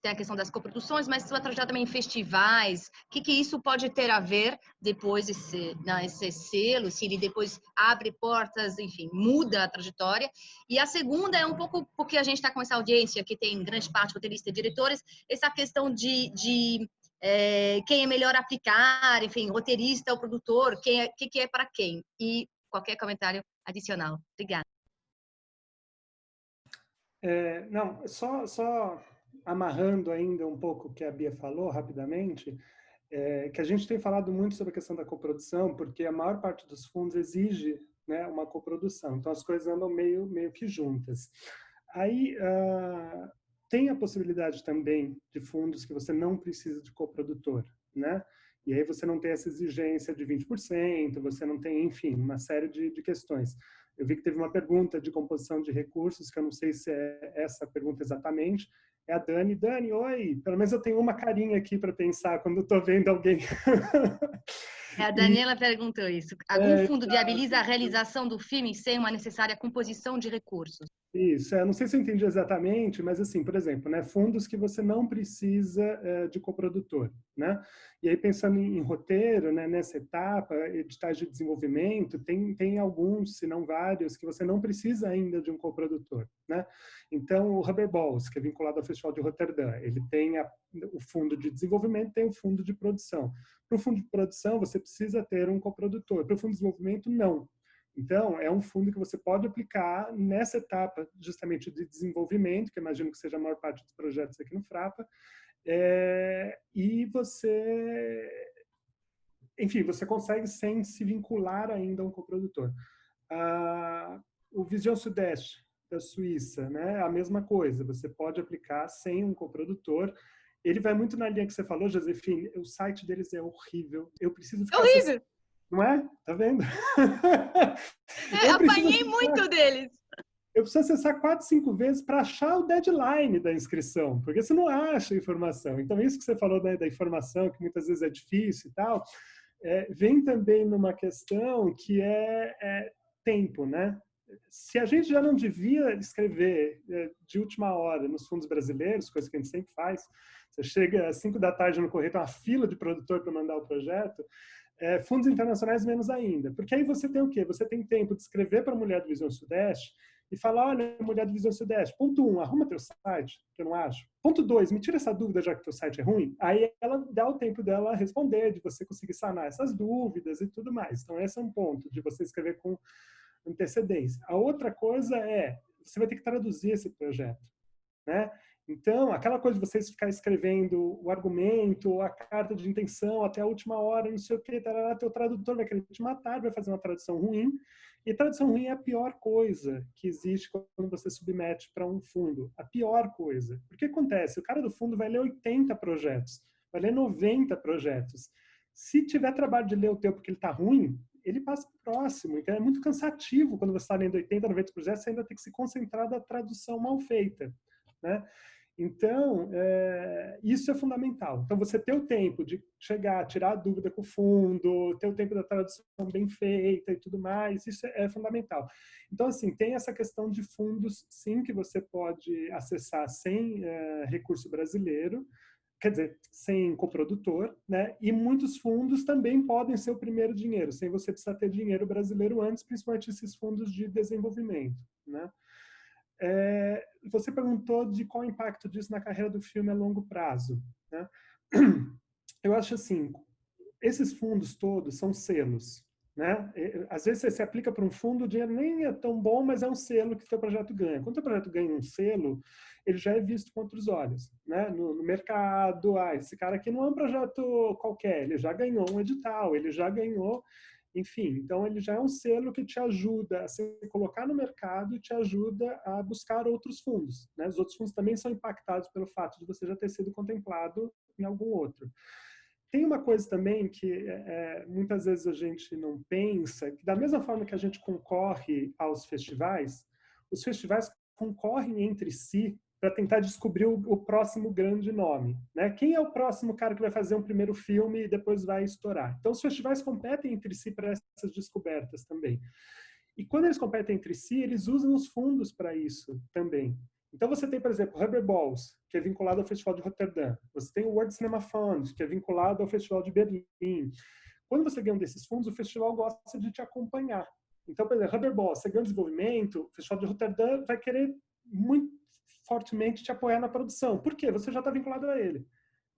tem a questão das coproduções, mas sua trajetória também em festivais, o que isso pode ter a ver depois esse selo, se ele depois abre portas, enfim, muda a trajetória. E a segunda é um pouco porque a gente está com essa audiência que tem grande parte roteirista e diretores, essa questão de quem é melhor aplicar, enfim, roteirista ou produtor, que é para quem. E qualquer comentário adicional. Obrigada. não, só amarrando ainda um pouco o que a Bia falou rapidamente, que a gente tem falado muito sobre a questão da coprodução, porque a maior parte dos fundos exige, né, uma coprodução, então as coisas andam meio que juntas. Aí tem a possibilidade também de fundos que você não precisa de coprodutor, né? E aí você não tem essa exigência de 20%, você não tem, enfim, uma série de questões. Eu vi que teve uma pergunta de composição de recursos, que eu não sei se é essa pergunta exatamente, é a Dani. Dani, oi! Pelo menos eu tenho uma carinha aqui para pensar quando estou vendo alguém. A Daniela perguntou isso. Algum fundo viabiliza a realização do filme sem uma necessária composição de recursos? Isso, não sei se eu entendi exatamente, mas assim, por exemplo, né, fundos que você não precisa de coprodutor, né? E aí pensando em roteiro, né, nessa etapa, editais de desenvolvimento, tem alguns, se não vários, que você não precisa ainda de um coprodutor, né? Então, o Rubber Balls, que é vinculado ao Festival de Roterdã, ele tem o fundo de desenvolvimento, tem o fundo de produção. Para o fundo de produção, você precisa ter um coprodutor. Para o fundo de desenvolvimento, não. Então, é um fundo que você pode aplicar nessa etapa justamente de desenvolvimento, que eu imagino que seja a maior parte dos projetos aqui no Frapa, E você, enfim, você consegue sem se vincular ainda a um coprodutor. O Visão Sudeste da Suíça, né? A mesma coisa, você pode aplicar sem um coprodutor. Ele vai muito na linha que você falou, Josefine, o site deles é horrível. Eu preciso ficar Horrível! Não é? Tá vendo? Apanhei muito deles. Eu preciso acessar 4, 5 vezes para achar o deadline da inscrição, porque você não acha informação. Então, isso que você falou, né, da informação, que muitas vezes é difícil e tal, vem também numa questão que é tempo, né? Se a gente já não devia escrever de última hora nos fundos brasileiros, coisa que a gente sempre faz, você chega às 5 da tarde no correio, tem uma fila de produtor para mandar o projeto, fundos internacionais menos ainda. Porque aí você tem o quê? Você tem tempo de escrever para a mulher do Visão Sudeste e falar, olha, mulher do Visão Sudeste, ponto 1, arruma teu site, que eu não acho. Ponto 2, me tira essa dúvida já que teu site é ruim. Aí ela dá o tempo dela responder, de você conseguir sanar essas dúvidas e tudo mais. Então esse é um ponto, de você escrever com antecedência. A outra coisa você vai ter que traduzir esse projeto, né? Então, aquela coisa de vocês ficar escrevendo o argumento, a carta de intenção até a última hora, não sei o que, teu tradutor vai querer te matar, vai fazer uma tradução ruim. E tradução ruim é a pior coisa que existe quando você submete para um fundo. A pior coisa. Porque acontece? O cara do fundo vai ler 80 projetos, vai ler 90 projetos. Se tiver trabalho de ler o teu porque ele está ruim, ele passa para o próximo. Então, é muito cansativo quando você está lendo 80, 90 projetos, você ainda tem que se concentrar na tradução mal feita, né? Então, isso é fundamental. Então, você ter o tempo de chegar, tirar a dúvida com o fundo, ter o tempo da tradução bem feita e tudo mais, isso é fundamental. Então, assim, tem essa questão de fundos, sim, que você pode acessar sem recurso brasileiro, quer dizer, sem coprodutor, né? E muitos fundos também podem ser o primeiro dinheiro, sem você precisar ter dinheiro brasileiro antes, principalmente esses fundos de desenvolvimento, né? Você perguntou de qual o impacto disso na carreira do filme a longo prazo, né? Eu acho assim, esses fundos todos são selos, né? Às vezes você se aplica para um fundo, o dinheiro nem é tão bom, mas é um selo que o seu projeto ganha. Quando o seu projeto ganha um selo, ele já é visto com outros olhos, né? No mercado, esse cara aqui não é um projeto qualquer, ele já ganhou um edital, ele já ganhou, enfim, então ele já é um selo que te ajuda a se colocar no mercado e te ajuda a buscar outros fundos, né? Os outros fundos também são impactados pelo fato de você já ter sido contemplado em algum outro. Tem uma coisa também que muitas vezes a gente não pensa, que da mesma forma que a gente concorre aos festivais, os festivais concorrem entre si para tentar descobrir o próximo grande nome, né? Quem é o próximo cara que vai fazer um primeiro filme e depois vai estourar? Então, os festivais competem entre si para essas descobertas também. E quando eles competem entre si, eles usam os fundos para isso também. Então, você tem, por exemplo, o Rubber Balls, que é vinculado ao Festival de Roterdã. Você tem o World Cinema Fund, que é vinculado ao Festival de Berlim. Quando você ganha um desses fundos, o festival gosta de te acompanhar. Então, por exemplo, Rubber Balls, você ganha um desenvolvimento, o Festival de Roterdã vai querer muito fortemente te apoiar na produção. Por quê? Você já está vinculado a ele.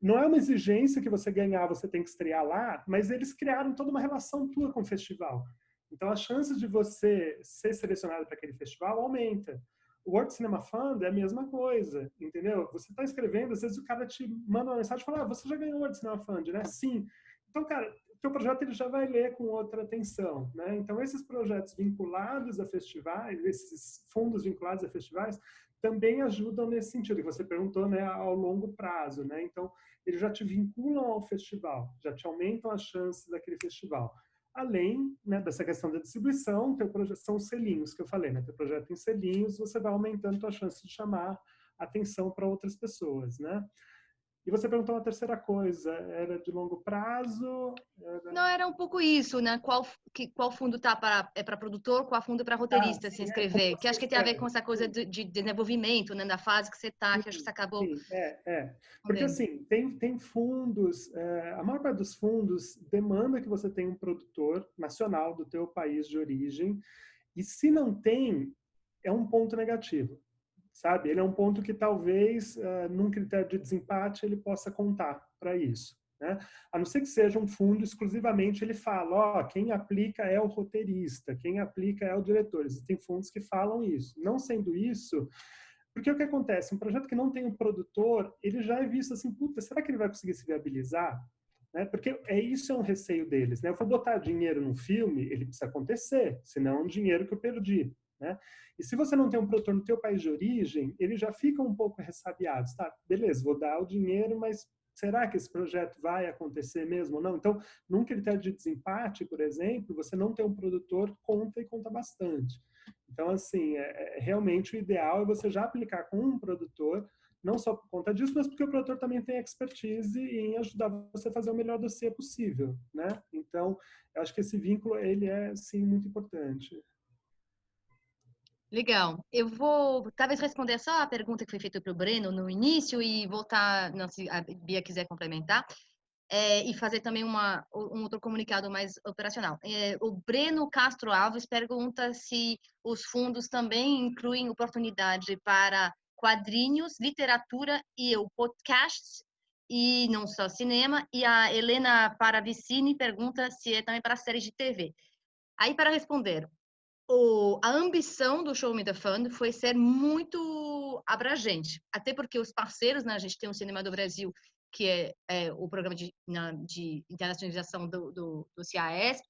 Não é uma exigência que você ganhar, você tem que estrear lá, mas eles criaram toda uma relação tua com o festival. Então, as chances de você ser selecionado para aquele festival aumenta. O World Cinema Fund é a mesma coisa, entendeu? Você está escrevendo, às vezes o cara te manda uma mensagem e fala, você já ganhou o World Cinema Fund, né? Sim. Então, cara, o teu projeto ele já vai ler com outra atenção, né? Então, esses projetos vinculados a festivais, esses fundos vinculados a festivais, também ajudam nesse sentido, que você perguntou, né, ao longo prazo, né? Então, eles já te vinculam ao festival, já te aumentam as chances daquele festival. Além, né, dessa questão da distribuição, teu projeto, são os selinhos que eu falei, né? Teu projeto em selinhos, você vai aumentando a tua chance de chamar atenção para outras pessoas, né? E você perguntou uma terceira coisa, era de longo prazo? Não, era um pouco isso, né? Qual fundo tá para produtor, qual fundo para roteirista se inscrever? Que acho que tem a ver com essa coisa de desenvolvimento, né? Da fase que você tá, que acho que você acabou... Sim, Porque, assim, tem fundos, a maior parte dos fundos demanda que você tenha um produtor nacional do teu país de origem, e se não tem, é um ponto negativo, sabe? Ele é um ponto que talvez, num critério de desempate, ele possa contar para isso, né? A não ser que seja um fundo exclusivamente, ele fala, quem aplica é o roteirista, quem aplica é o diretor. Existem fundos que falam isso. Não sendo isso, Porque o que acontece? Um projeto que não tem um produtor, ele já é visto assim, puta, será que ele vai conseguir se viabilizar? Né? Porque isso é um receio deles. Né? Eu vou botar dinheiro num filme, ele precisa acontecer, senão é um dinheiro que eu perdi. Né? E se você não tem um produtor no teu país de origem, eles já ficam um pouco ressabiados. Tá, beleza, vou dar o dinheiro, mas será que esse projeto vai acontecer mesmo ou não? Então, num critério de desempate, por exemplo, você não ter um produtor conta e conta bastante. Então, assim, realmente o ideal é você já aplicar com um produtor, não só por conta disso, mas porque o produtor também tem expertise em ajudar você a fazer o melhor dossiê possível, né? Então, eu acho que esse vínculo, ele é, sim, muito importante. Legal. Eu vou talvez responder só a pergunta que foi feita para o Breno no início e voltar, não, se a Bia quiser complementar, e fazer também um outro comunicado mais operacional. O Breno Castro Alves pergunta se os fundos também incluem oportunidade para quadrinhos, literatura e o podcast, e não só cinema. E a Helena Paravicini pergunta se é também para séries de TV. Aí, para responder, a ambição do Show Me the Fund foi ser muito abrangente, até porque os parceiros, né, a gente tem o Cinema do Brasil, que é o programa de internacionalização do CAS,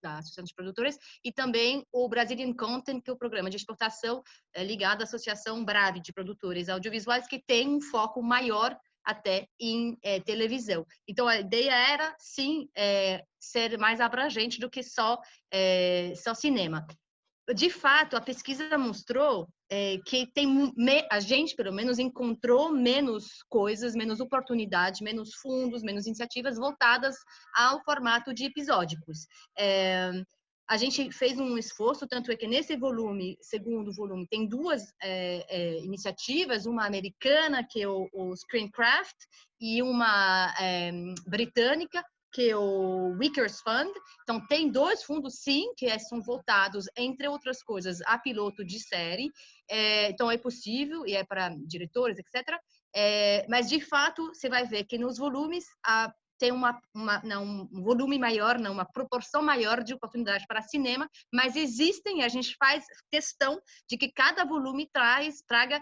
da Associação de Produtores, e também o Brazilian Content, que é o programa de exportação ligado à Associação Brave de Produtores Audiovisuais, que tem um foco maior até em televisão. Então, a ideia era, sim, ser mais abrangente do que só cinema. De fato, a pesquisa mostrou que a gente, pelo menos, encontrou menos coisas, menos oportunidades, menos fundos, menos iniciativas voltadas ao formato de episódicos. A gente fez um esforço, tanto é que nesse volume, segundo volume, tem duas iniciativas, uma americana, que é o Screencraft, e uma britânica, que é o Wickers Fund. Então, tem dois fundos, sim, que são voltados, entre outras coisas, a piloto de série. Então, é possível, e é para diretores, etc. Mas, de fato, você vai ver que nos volumes tem um volume maior, uma proporção maior de oportunidades para cinema, mas existem, a gente faz questão de que cada volume traga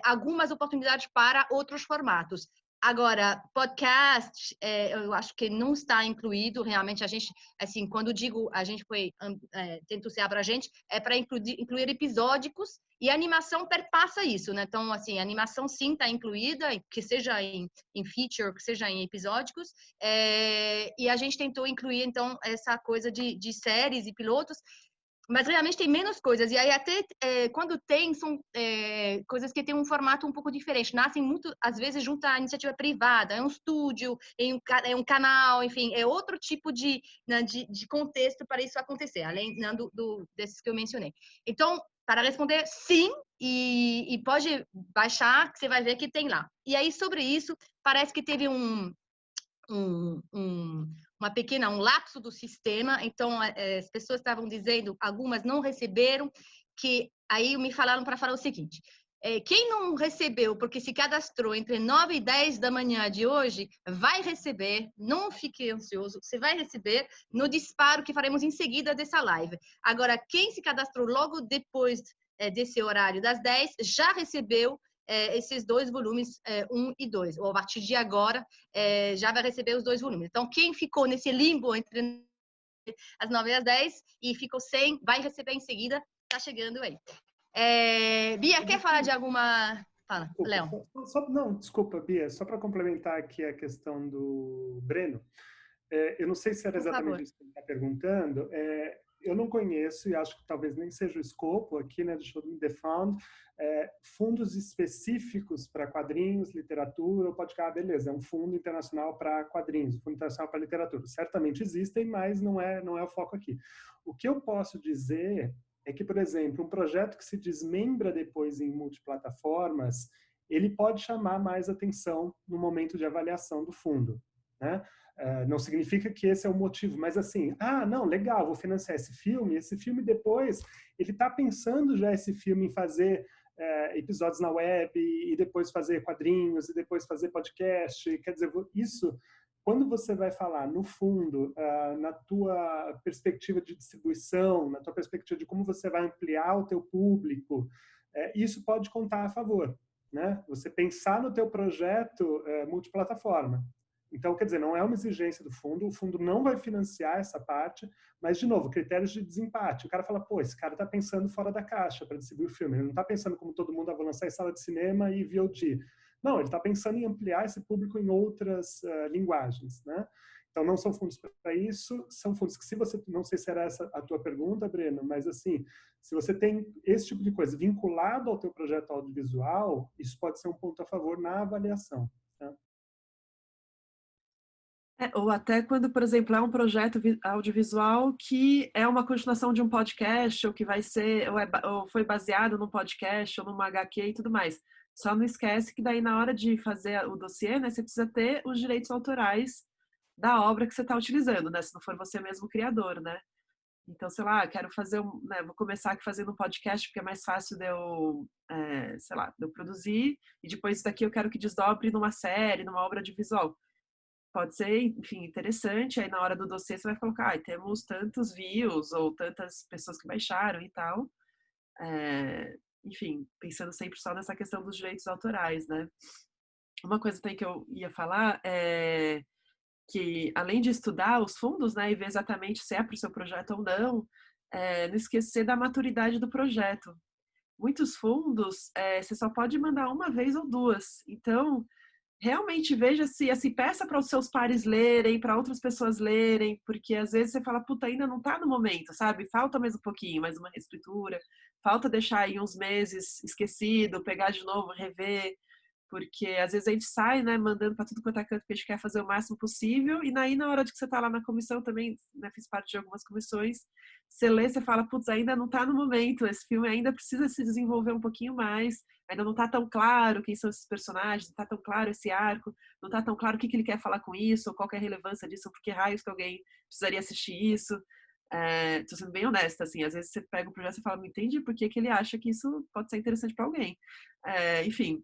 algumas oportunidades para outros formatos. Agora, podcast, eu acho que não está incluído. Realmente, a gente, assim, quando digo a gente tentou ser abrangente, é para incluir episódicos, e a animação perpassa isso, né? Então, assim, a animação sim está incluída, que seja em feature, que seja em episódicos, e a gente tentou incluir, então, essa coisa de séries e pilotos, mas realmente tem menos coisas. E aí até quando são coisas que têm um formato um pouco diferente. Nascem muito, às vezes, junto à iniciativa privada. É um estúdio, é um canal, enfim, é outro tipo de contexto para isso acontecer, além desses que eu mencionei. Então, para responder, sim, e pode baixar, que você vai ver que tem lá. E aí, sobre isso, parece que teve um lapso do sistema. Então, as pessoas estavam dizendo, algumas não receberam, que aí me falaram para falar o seguinte: quem não recebeu, porque se cadastrou entre 9 e 10 da manhã de hoje, vai receber, não fique ansioso, você vai receber no disparo que faremos em seguida dessa live. Agora, quem se cadastrou logo depois desse horário das 10, já recebeu esses dois volumes, 1 e 2, ou a partir de agora já vai receber os dois volumes. Então, quem ficou nesse limbo entre as 9 e as 10 e ficou sem, vai receber em seguida, tá chegando aí. Bia, quer falar de alguma... Fala, Léo. Não, desculpa, Bia, só para complementar aqui a questão do Breno, eu não sei se era exatamente isso que ele está perguntando, eu não conheço, e acho que talvez nem seja o escopo aqui, né, do Show Me the Fund, fundos específicos para quadrinhos, literatura, ou podcast, beleza, é um fundo internacional para quadrinhos, um fundo internacional para literatura. Certamente existem, mas não é o foco aqui. O que eu posso dizer é que, por exemplo, um projeto que se desmembra depois em multiplataformas, ele pode chamar mais atenção no momento de avaliação do fundo, né? Não significa que esse é o motivo, mas assim, não, legal, vou financiar esse filme depois, ele está pensando já esse filme em fazer episódios na web, e depois fazer quadrinhos, e depois fazer podcast, quer dizer, isso, quando você vai falar, no fundo, na tua perspectiva de distribuição, na tua perspectiva de como você vai ampliar o teu público, isso pode contar a favor, né? Você pensar no teu projeto multiplataforma. Então, quer dizer, não é uma exigência do fundo, o fundo não vai financiar essa parte, mas, de novo, critérios de desempate. O cara fala, pô, esse cara está pensando fora da caixa para distribuir o filme, ele não está pensando como todo mundo, vou lançar em sala de cinema e VOD. Não, ele está pensando em ampliar esse público em outras linguagens, né? Então, não são fundos para isso, são fundos que, se você, não sei se era essa a tua pergunta, Breno, mas assim, se você tem esse tipo de coisa vinculado ao teu projeto audiovisual, isso pode ser um ponto a favor na avaliação. Tá? Ou até quando, por exemplo, é um projeto audiovisual que é uma continuação de um podcast, ou que vai ser, ou foi baseado num podcast, ou numa HQ e tudo mais. Só não esquece que daí, na hora de fazer o dossiê, né, você precisa ter os direitos autorais da obra que você está utilizando, né? Se não for você mesmo o criador, né? Então, sei lá, quero fazer né, vou começar aqui fazendo um podcast porque é mais fácil de eu, sei lá, de eu produzir, e depois isso daqui eu quero que desdobre numa série, numa obra audiovisual. Pode ser, enfim, interessante. Aí na hora do dossiê você vai colocar, temos tantos views ou tantas pessoas que baixaram e tal. Enfim, pensando sempre só nessa questão dos direitos autorais, né? Uma coisa também que eu ia falar é que, além de estudar os fundos, né, e ver exatamente se é para o seu projeto ou não, não esquecer da maturidade do projeto. Muitos fundos, você só pode mandar uma vez ou duas. Então, realmente veja se, assim, peça para os seus pares lerem, para outras pessoas lerem, porque às vezes você fala, puta, ainda não está no momento, sabe? Falta mais um pouquinho, mais uma reescritura, falta deixar aí uns meses esquecido, pegar de novo, rever, porque às vezes a gente sai, né, mandando para tudo quanto é canto que a gente quer fazer o máximo possível, e aí na hora de que você está lá na comissão também, né, fiz parte de algumas comissões, você lê, você fala, putz, ainda não está no momento, esse filme ainda precisa se desenvolver um pouquinho mais, ainda não está tão claro quem são esses personagens, não está tão claro esse arco, não está tão claro o que ele quer falar com isso, ou qual que é a relevância disso, ou por que raios que alguém precisaria assistir isso. Tô sendo bem honesta, assim, às vezes você pega o projeto e fala, não entendi por que ele acha que isso pode ser interessante para alguém. Enfim,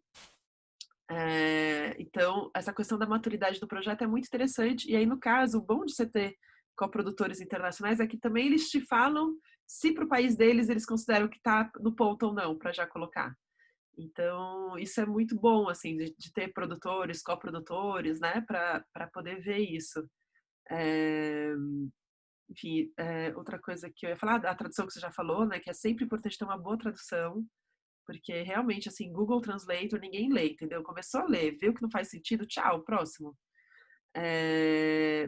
então, essa questão da maturidade do projeto é muito interessante. E aí, no caso, o bom de você ter coprodutores internacionais é que também eles te falam se para o país deles eles consideram que está no ponto ou não, para já colocar. Então, isso é muito bom, assim, de ter produtores, coprodutores, né, para poder ver isso. Enfim, outra coisa que eu ia falar, a tradução que você já falou, né, que é sempre importante ter uma boa tradução, porque realmente, assim, Google Translator ninguém lê, entendeu? Começou a ler, viu que não faz sentido, tchau, próximo.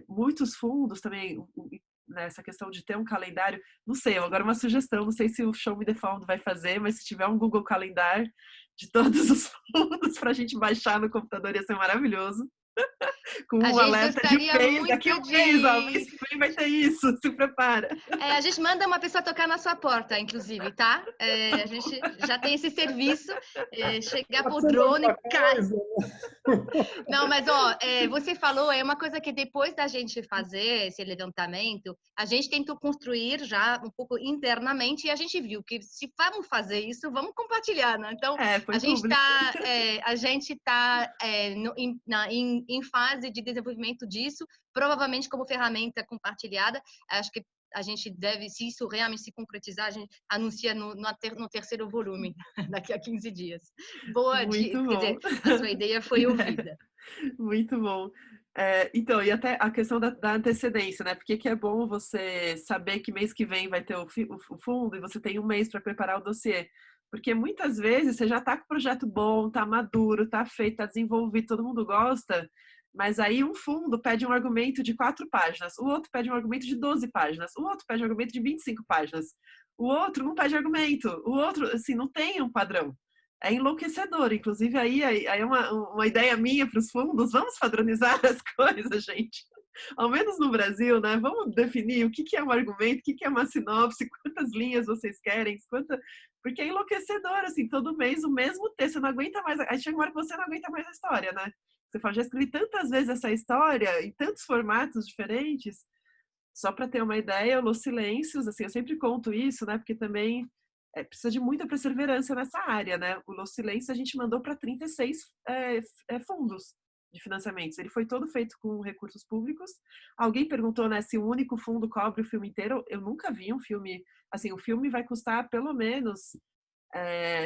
Muitos fundos também, nessa questão de ter um calendário, não sei, agora uma sugestão, não sei se o Show Me the Fund vai fazer, mas se tiver um Google Calendar de todos os fundos para a gente baixar no computador ia ser maravilhoso. Com um alerta de um mês, daqui a um mês, ó, mês que vem vai ter isso, se prepara. A gente manda uma pessoa tocar na sua porta, inclusive, tá? A gente já tem esse serviço, chegar por drone, Não, mas ó, você falou, é uma coisa que depois da gente fazer esse levantamento, a gente tentou construir já um pouco internamente e a gente viu que se vamos fazer isso, vamos compartilhar, né? Então, a gente está em fase de desenvolvimento disso, provavelmente como ferramenta compartilhada. Acho que a gente deve, se isso realmente se concretizar, a gente anuncia no terceiro volume, daqui a 15 dias. Boa dica, quer dizer, a sua ideia foi ouvida. Muito bom. Então, e até a questão da antecedência, né? Porque que é bom você saber que mês que vem vai ter o fundo e você tem um mês para preparar o dossiê. Porque muitas vezes você já está com o projeto bom, está maduro, está feito, está desenvolvido, todo mundo gosta, mas aí um fundo pede um argumento de 4 páginas, o outro pede um argumento de 12 páginas, o outro pede um argumento de 25 páginas, o outro não pede argumento, o outro, assim, não tem um padrão. É enlouquecedor. Inclusive, aí é uma ideia minha para os fundos, vamos padronizar as coisas, gente. Ao menos no Brasil, né? Vamos definir o que é um argumento, o que é uma sinopse, quantas linhas vocês querem, porque é enlouquecedor, assim, todo mês o mesmo texto, você não aguenta mais, aí chega uma hora que você não aguenta mais a história, né? Você fala, já escrevi tantas vezes essa história, em tantos formatos diferentes, só para ter uma ideia, Los Silêncios, assim, eu sempre conto isso, né? Porque também precisa de muita perseverança nessa área, né? O Los Silêncios a gente mandou para 36 fundos de financiamentos. Ele foi todo feito com recursos públicos. Alguém perguntou, né, se um único fundo cobre o filme inteiro. Eu nunca vi um filme, assim, o filme vai custar pelo menos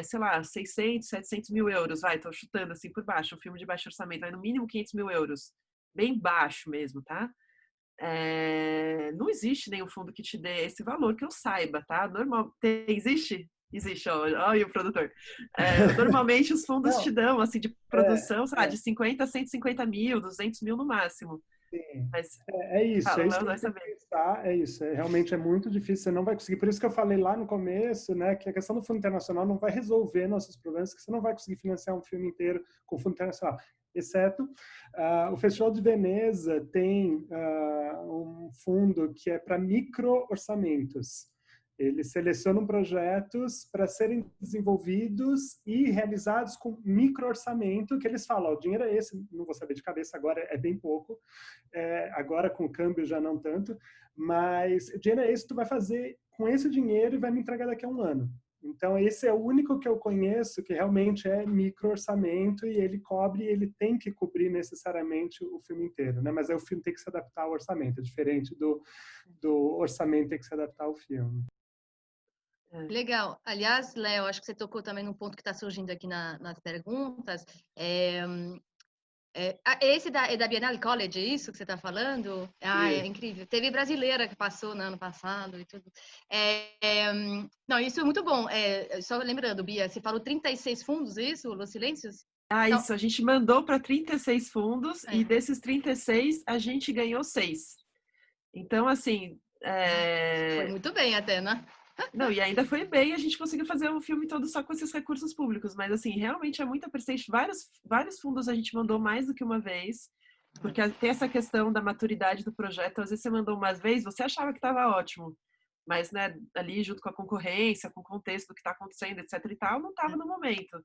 sei lá, 600, 700 mil euros, vai, tô chutando assim por baixo, um filme de baixo orçamento, vai no mínimo 500 mil euros, bem baixo mesmo, tá? Não existe nenhum fundo que te dê esse valor que eu saiba, tá? Existe? Existe, ó, e o produtor. Normalmente os fundos te Não, dão, assim, de é, produção, sei lá, de 50 a 150 mil, 200 mil no máximo. sim. Mas, É fala, isso Léo que a vai gente tem que saber. pensar, é isso, realmente é muito difícil, você não vai conseguir, por isso que eu falei lá no começo, né, que a questão do fundo internacional não vai resolver nossos problemas, que você não vai conseguir financiar um filme inteiro com fundo internacional, exceto o Festival de Veneza tem um fundo que é para micro-orçamentos. Eles selecionam projetos para serem desenvolvidos e realizados com micro-orçamento, que eles falam, o dinheiro é esse, não vou saber de cabeça agora, é bem pouco, agora com o câmbio já não tanto, mas o dinheiro é esse, tu vai fazer com esse dinheiro e vai me entregar daqui a um ano. Então, esse é o único que eu conheço que realmente é micro-orçamento e ele cobre, ele tem que cobrir necessariamente o filme inteiro, né? Mas aí o filme tem que se adaptar ao orçamento, é diferente do orçamento ter que se adaptar ao filme. Legal. Aliás, Léo, acho que você tocou também num ponto que está surgindo aqui nas perguntas. Esse é da Biennale College, é isso que você está falando? É Isso. incrível. Teve brasileira que passou no ano passado e tudo. Não, isso é muito bom. Só lembrando, Bia, você falou 36 fundos, isso? Los Silêncios? Então, Isso, a gente mandou para 36 fundos e é. desses 36 a gente ganhou 6. Então, assim, Foi muito bem até, né? não, e ainda foi bem, a gente conseguiu fazer um filme todo só com esses recursos públicos, mas assim, realmente é muita persistência. Vários fundos a gente mandou mais do que uma vez, porque tem essa questão da maturidade do projeto. Às vezes você mandou uma vez, você achava que estava ótimo, mas né, ali junto com a concorrência, com o contexto do que está acontecendo, etc e tal, não estava no momento.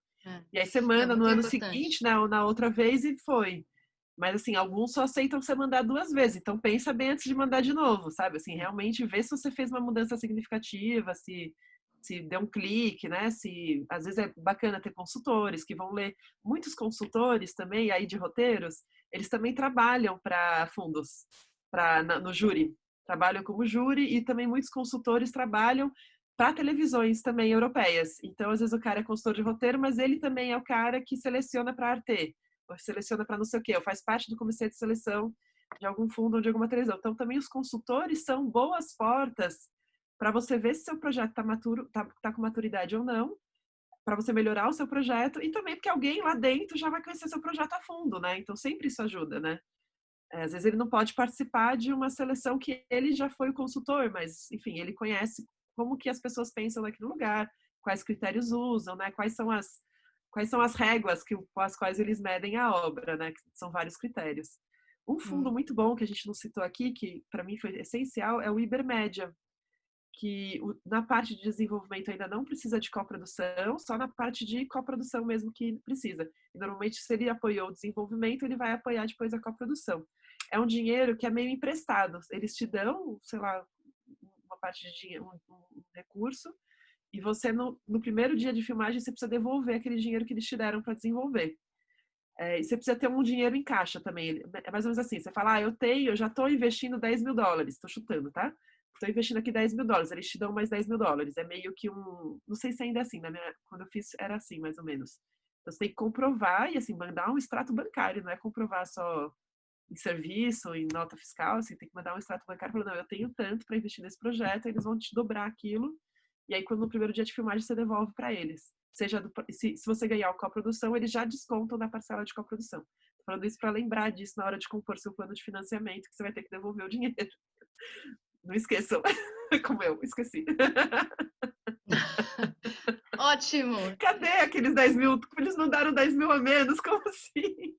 E aí você Não, manda no muito ano importante. seguinte, né, ou na outra vez e foi. Mas, assim, alguns só aceitam você mandar 2 vezes. Então, pensa bem antes de mandar de novo, sabe? Assim, realmente vê se você fez uma mudança significativa, se deu um clique, né? Se, às vezes é bacana ter consultores que vão ler. Muitos consultores também, aí de roteiros, eles também trabalham para fundos, no júri. Trabalham como júri e também muitos consultores trabalham para televisões também europeias. Então, às vezes o cara é consultor de roteiro, mas ele também é o cara que seleciona para Arte, ou seleciona para não sei o quê, ou faz parte do comitê de seleção de algum fundo ou de alguma televisão. Então, também os consultores são boas portas para você ver se seu projeto está maturo, tá com maturidade ou não, para você melhorar o seu projeto e também porque alguém lá dentro já vai conhecer seu projeto a fundo, né? Então, sempre isso ajuda, né? Às vezes ele não pode participar de uma seleção que ele já foi o consultor, mas, enfim, ele conhece como que as pessoas pensam naquele lugar, quais critérios usam, né? Quais são as réguas com as quais eles medem a obra, né? Que são vários critérios. Um fundo muito bom que a gente não citou aqui, que para mim foi essencial, é o Ibermédia, que na parte de desenvolvimento ainda não precisa de coprodução, só na parte de coprodução mesmo que precisa. E normalmente, se ele apoiou o desenvolvimento, ele vai apoiar depois a coprodução. É um dinheiro que é meio emprestado. Eles te dão, sei lá, uma parte de dinheiro, um recurso, e você, no primeiro dia de filmagem, você precisa devolver aquele dinheiro que eles te deram para desenvolver. E você precisa ter um dinheiro em caixa também. É mais ou menos assim, você fala, eu já estou investindo 10 mil dólares, estou chutando, tá? Estou investindo aqui 10 mil dólares, eles te dão mais 10 mil dólares. É meio que não sei se ainda é assim, quando eu fiz era assim, mais ou menos. Então, você tem que comprovar e, assim, mandar um extrato bancário, não é comprovar só em serviço, em nota fiscal, você tem que mandar um extrato bancário falando, não, eu tenho tanto para investir nesse projeto, eles vão te dobrar aquilo, e aí quando no primeiro dia de filmagem você devolve para eles. Se você ganhar o coprodução, eles já descontam da parcela de coprodução. Tô falando isso para lembrar disso na hora de compor seu plano de financiamento, que você vai ter que devolver o dinheiro. Não esqueçam, como eu esqueci. Ótimo! Cadê aqueles 10 mil? Eles mandaram 10 mil a menos, como assim?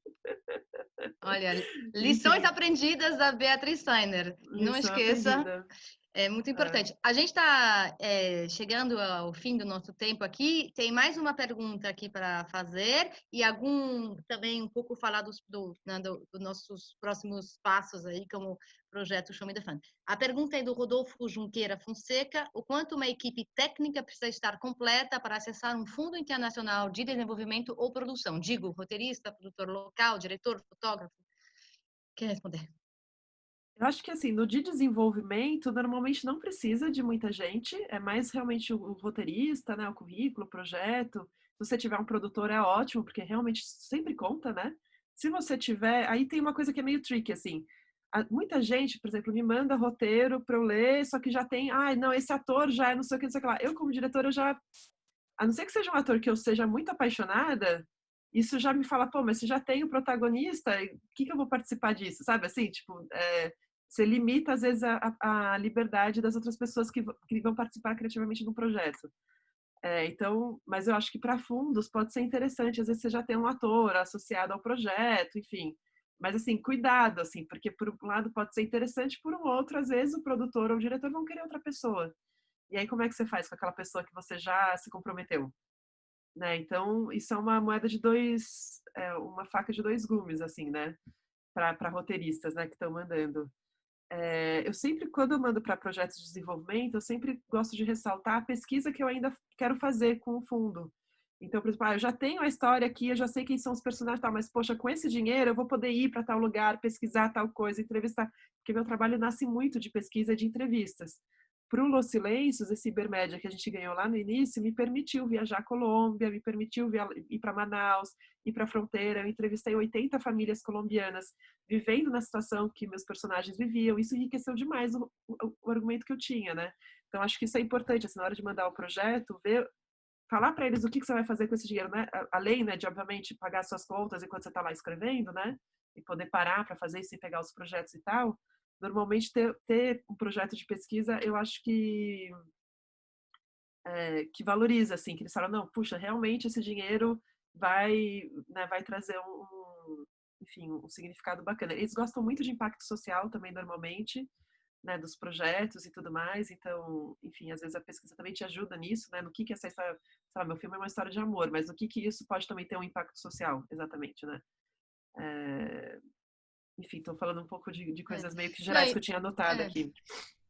Olha, lições Enfim, aprendidas da Beatriz Steiner. Não lição esqueça, aprendida. é muito É. importante. A gente está chegando ao fim do nosso tempo aqui. Tem mais uma pergunta aqui para fazer e também um pouco falar né, dos nossos próximos passos aí, como projeto Show Me the Fun. A pergunta é do Rodolfo Junqueira Fonseca: o quanto uma equipe técnica precisa estar completa para acessar um fundo internacional de desenvolvimento ou produção? Digo, roteirista, produtor local, diretor, fotógrafo. Quer responder? Eu acho que, assim, no de desenvolvimento, normalmente não precisa de muita gente, é mais realmente o roteirista, né, o currículo, o projeto. Se você tiver um produtor, é ótimo, porque realmente sempre conta, né? Se você tiver, aí tem uma coisa que é meio tricky, assim. Muita gente, por exemplo, me manda roteiro para eu ler, só que já tem, não, esse ator já é não sei o que, não sei o que lá. Eu, como diretora, já, a não ser que seja um ator que eu seja muito apaixonada, isso já me fala, pô, mas se já tem o protagonista, o que eu vou participar disso, sabe? Assim, tipo, você limita, às vezes, a liberdade das outras pessoas que vão participar criativamente do projeto. Então, mas eu acho que para fundos pode ser interessante, às vezes você já tem um ator associado ao projeto, enfim. Mas, assim, cuidado, assim, porque por um lado pode ser interessante, por um outro, às vezes o produtor ou o diretor vão querer outra pessoa. E aí, como é que você faz com aquela pessoa que você já se comprometeu? Né? Então, isso é uma moeda de uma faca de dois gumes, assim, né? Para roteiristas, né, que estão mandando. Eu sempre, quando eu mando para projetos de desenvolvimento, eu sempre gosto de ressaltar a pesquisa que eu ainda quero fazer com o fundo. Então, por exemplo, eu já tenho a história aqui, eu já sei quem são os personagens, tal, mas, poxa, com esse dinheiro eu vou poder ir para tal lugar, pesquisar tal coisa, entrevistar. Porque meu trabalho nasce muito de pesquisa e de entrevistas. Para o Los Silêncios, esse Ibermédia que a gente ganhou lá no início, me permitiu viajar à Colômbia, me permitiu ir para Manaus, ir para a fronteira. Eu entrevistei 80 famílias colombianas vivendo na situação que meus personagens viviam. Isso enriqueceu demais o argumento que eu tinha, né? Então, acho que isso é importante, assim, na hora de mandar o projeto, falar para eles o que você vai fazer com esse dinheiro, né? Além, né, de, obviamente, pagar suas contas enquanto você está lá escrevendo, né? E poder parar para fazer isso e pegar os projetos e tal. Normalmente, ter um projeto de pesquisa, eu acho que valoriza, assim, que eles falam, não, puxa, realmente esse dinheiro vai trazer enfim, um significado bacana. Eles gostam muito de impacto social também, normalmente, né, dos projetos e tudo mais, então, enfim, às vezes a pesquisa também te ajuda nisso, né, no que essa história, sei lá, meu filme é uma história de amor, mas no que isso pode também ter um impacto social, exatamente, né. Enfim, estou falando um pouco de É. coisas meio que Não, gerais que eu tinha anotado aqui.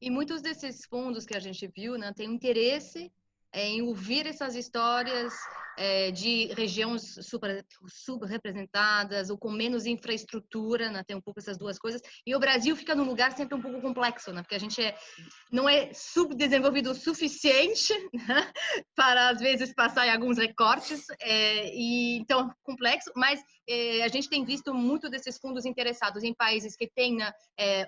e muitos desses fundos que a gente viu, né, têm interesse em ouvir essas histórias de regiões subrepresentadas ou com menos infraestrutura, né, tem um pouco essas duas coisas. E o Brasil fica num lugar sempre um pouco complexo, né, porque a gente não é subdesenvolvido o suficiente, né, para às vezes passar em alguns recortes, e então complexo, mas a gente tem visto muito desses fundos interessados em países que têm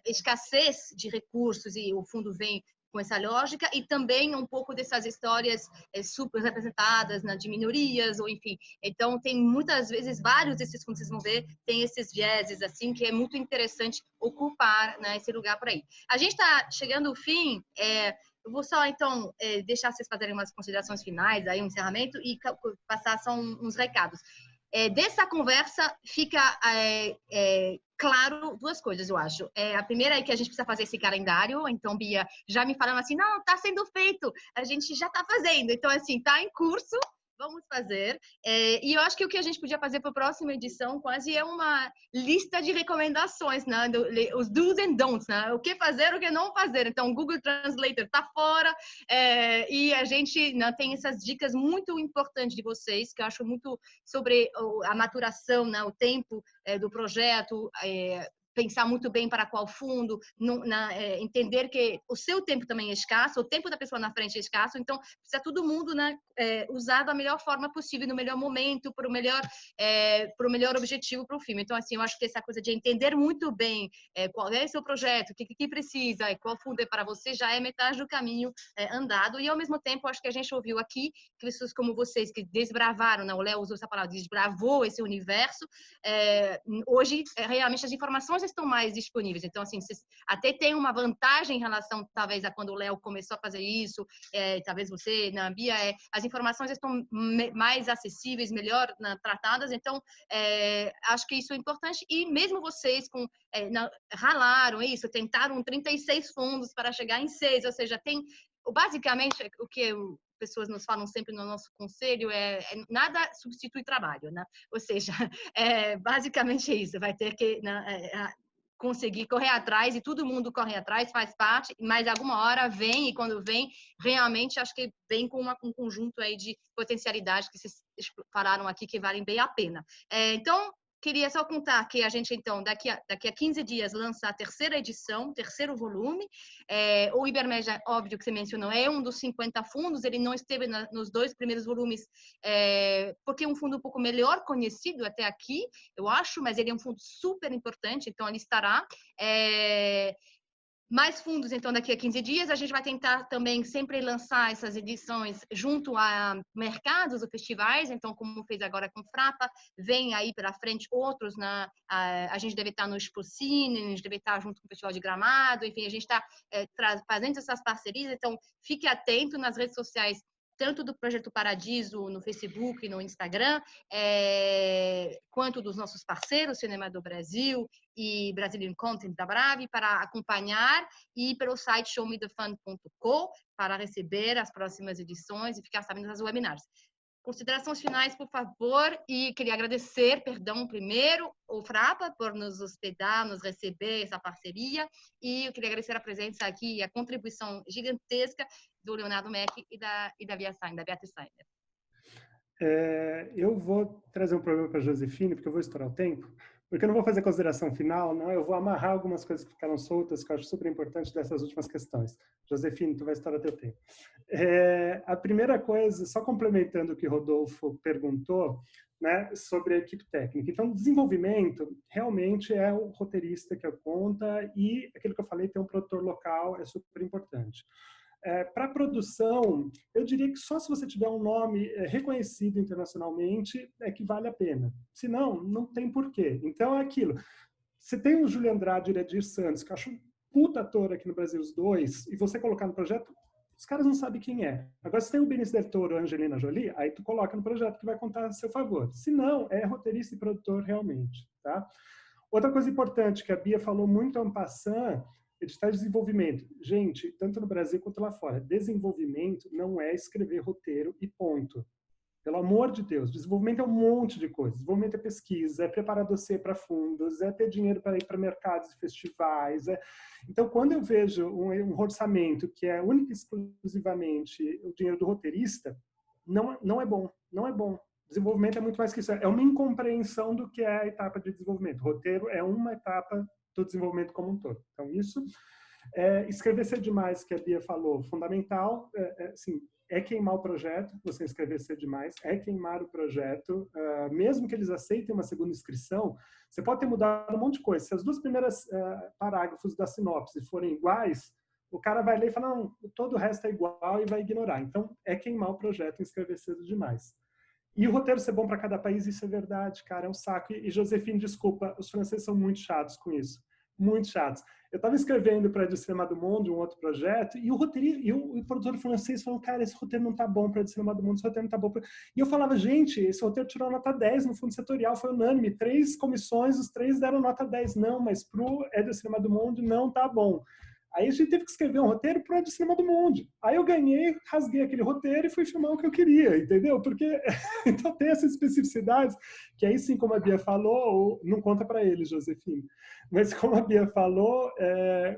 escassez de recursos e o fundo vem com essa lógica, e também um pouco dessas histórias super representadas, né, de minorias, ou enfim. Então, tem muitas vezes, vários desses fundos, vocês vão ver, tem esses vieses, assim, que é muito interessante ocupar, né, esse lugar por aí. A gente está chegando ao fim, eu vou só, então, deixar vocês fazerem umas considerações finais, aí um encerramento, e passar só uns recados. Dessa conversa fica claro duas coisas, eu acho. A primeira é que a gente precisa fazer esse calendário. Então, Bia, já me falando assim, não, está sendo feito, a gente já está fazendo. Então, assim, está em curso, vamos fazer. E eu acho que o que a gente podia fazer para a próxima edição quase é uma lista de recomendações, né? Os do's and don'ts, né? O que fazer, o que não fazer. Então, o Google Translator está fora, e a gente, né, tem essas dicas muito importantes de vocês, que eu acho muito sobre a maturação, né, o tempo do projeto, pensar muito bem para qual fundo, entender que o seu tempo também é escasso, o tempo da pessoa na frente é escasso, então precisa todo mundo, né, usar da melhor forma possível, no melhor momento, para o melhor objetivo para o filme. Então, assim, eu acho que essa coisa de entender muito bem qual é o seu projeto, o que precisa, qual fundo é para você, já é metade do caminho andado. E, ao mesmo tempo, acho que a gente ouviu aqui pessoas como vocês que desbravaram, né, o Léo usou essa palavra, desbravou esse universo. Hoje, realmente, as informações estão mais disponíveis. Então, assim, vocês até tem uma vantagem em relação, talvez, a quando o Léo começou a fazer isso, talvez você, na Bia, as informações estão mais acessíveis, melhor, né, tratadas. Então, acho que isso é importante. E mesmo vocês ralaram isso, tentaram 36 fundos para chegar em 6, ou seja, basicamente, o que pessoas nos falam sempre no nosso conselho nada substitui trabalho, né? Ou seja, basicamente isso, vai ter que conseguir correr atrás, e todo mundo corre atrás, faz parte, mas alguma hora vem, e quando vem, realmente acho que vem com um conjunto aí de potencialidades que vocês falaram aqui que valem bem a pena. Então, queria só contar que a gente, então, daqui a 15 dias lança a terceira edição, terceiro volume. O Ibermed, óbvio que você mencionou, é um dos 50 fundos, ele não esteve nos 2 primeiros volumes, porque é um fundo um pouco melhor conhecido até aqui, eu acho, mas ele é um fundo super importante, então ele estará. Mais fundos, então, daqui a 15 dias. A gente vai tentar também sempre lançar essas edições junto a mercados ou festivais. Então, como fez agora com Frapa, vem aí pela frente outros. A gente deve estar no Expocine, a gente deve estar junto com o Festival de Gramado. Enfim, a gente está fazendo essas parcerias. Então, fique atento nas redes sociais, tanto do Projeto Paradiso no Facebook e no Instagram, quanto dos nossos parceiros, Cinema do Brasil e Brazilian Content da Brave, para acompanhar, e pelo site showmethefund.co para receber as próximas edições e ficar sabendo das webinars. Considerações finais, por favor, e queria agradecer, primeiro, o Frapa por nos hospedar, nos receber essa parceria, e eu queria agradecer a presença aqui e a contribuição gigantesca do Leonardo Meck e da Beatriz Sainer. Eu vou trazer um problema para a Josefine, porque eu vou estourar o tempo, porque eu não vou fazer consideração final, não, eu vou amarrar algumas coisas que ficaram soltas, que eu acho super importante dessas últimas questões. Josefine, tu vai estourar teu tempo. A primeira coisa, só complementando o que o Rodolfo perguntou, né, sobre a equipe técnica. Então, desenvolvimento realmente é o roteirista que conta, e aquilo que eu falei, ter um produtor local é super importante. Para produção, eu diria que só se você tiver um nome reconhecido internacionalmente é que vale a pena. Se não, não tem porquê. Então é aquilo. Você tem o Júlio Andrade e o Edir Santos, que eu acho um puta ator aqui no Brasil, os dois, e você colocar no projeto, os caras não sabem quem é. Agora, se tem o Benício Del Toro ou a Angelina Jolie, aí tu coloca no projeto que vai contar a seu favor. Se não, é roteirista e produtor realmente. Tá? Outra coisa importante que a Bia falou muito en passant, editais de desenvolvimento. Gente, tanto no Brasil quanto lá fora, desenvolvimento não é escrever roteiro e ponto. Pelo amor de Deus, desenvolvimento é um monte de coisa. Desenvolvimento é pesquisa, é preparar dossiê para fundos, é ter dinheiro para ir para mercados e festivais. Então, quando eu vejo um orçamento que é única e exclusivamente o dinheiro do roteirista, não é bom, não é bom. Desenvolvimento é muito mais que isso. É uma incompreensão do que é a etapa de desenvolvimento. O roteiro é uma etapa do desenvolvimento como um todo. Então, isso. Escrever cedo demais, que a Bia falou, fundamental. Assim, é queimar o projeto, você escrever cedo demais, é queimar o projeto. Mesmo que eles aceitem uma segunda inscrição, você pode ter mudado um monte de coisa. Se as 2 primeiras parágrafos da sinopse forem iguais, o cara vai ler e falar, não, todo o resto é igual, e vai ignorar. Então, é queimar o projeto e escrever cedo demais. E o roteiro ser bom para cada país, isso é verdade, cara, é um saco. E Josefine, desculpa, os franceses são muito chatos com isso. Muito chatos. Eu estava escrevendo para o Cinema do Mundo, um outro projeto, e o produtor francês falou, cara, esse roteiro não tá bom para o Cinema do Mundo, esse roteiro não tá bom. E eu falava, gente, esse roteiro tirou nota 10 no fundo setorial, foi unânime, 3 comissões, os 3 deram nota 10. Não, mas pro Cinema do Mundo não tá bom. Aí a gente teve que escrever um roteiro para o Cinema do Mundo. Aí eu ganhei, rasguei aquele roteiro e fui filmar o que eu queria, entendeu? Porque então tem essas especificidades que aí sim, como a Bia falou, não conta para ele, Josefine, mas como a Bia falou,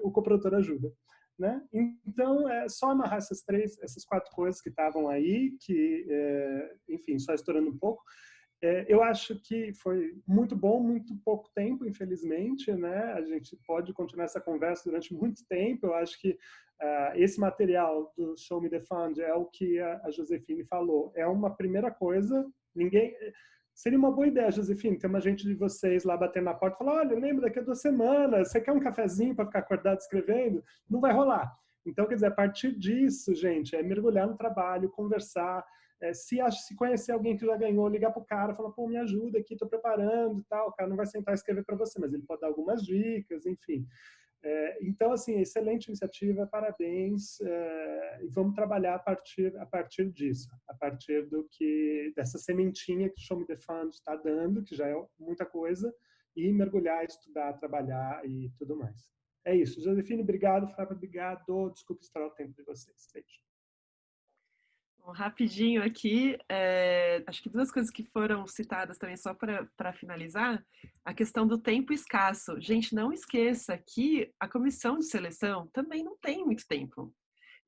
o coprodutor ajuda. Né? Então, é só amarrar essas 4 coisas que estavam aí, que, enfim, só estourando um pouco. Eu acho que foi muito bom, muito pouco tempo, infelizmente, né? A gente pode continuar essa conversa durante muito tempo. Eu acho que esse material do Show Me the Fund é o que a Josefine falou. É uma primeira coisa. Seria uma boa ideia, Josefine, ter uma gente de vocês lá batendo na porta e falar, olha, lembra, daqui a 2 semanas, você quer um cafezinho para ficar acordado escrevendo? Não vai rolar. Então, quer dizer, a partir disso, gente, é mergulhar no trabalho, conversar. Se conhecer alguém que já ganhou, ligar para o cara, falar, pô, me ajuda aqui, estou preparando e tal. O cara não vai sentar e escrever para você, mas ele pode dar algumas dicas, enfim. Então, assim, excelente iniciativa, parabéns. E vamos trabalhar a partir disso, a partir dessa sementinha que o Show Me the Fund está dando, que já é muita coisa, e mergulhar, estudar, trabalhar e tudo mais. É isso. Josefine, obrigado. Fábio, obrigado. Desculpe estourar o tempo de vocês. Beijo. Rapidinho aqui, acho que 2 coisas que foram citadas também, só para finalizar, a questão do tempo escasso. Gente, não esqueça que a comissão de seleção também não tem muito tempo.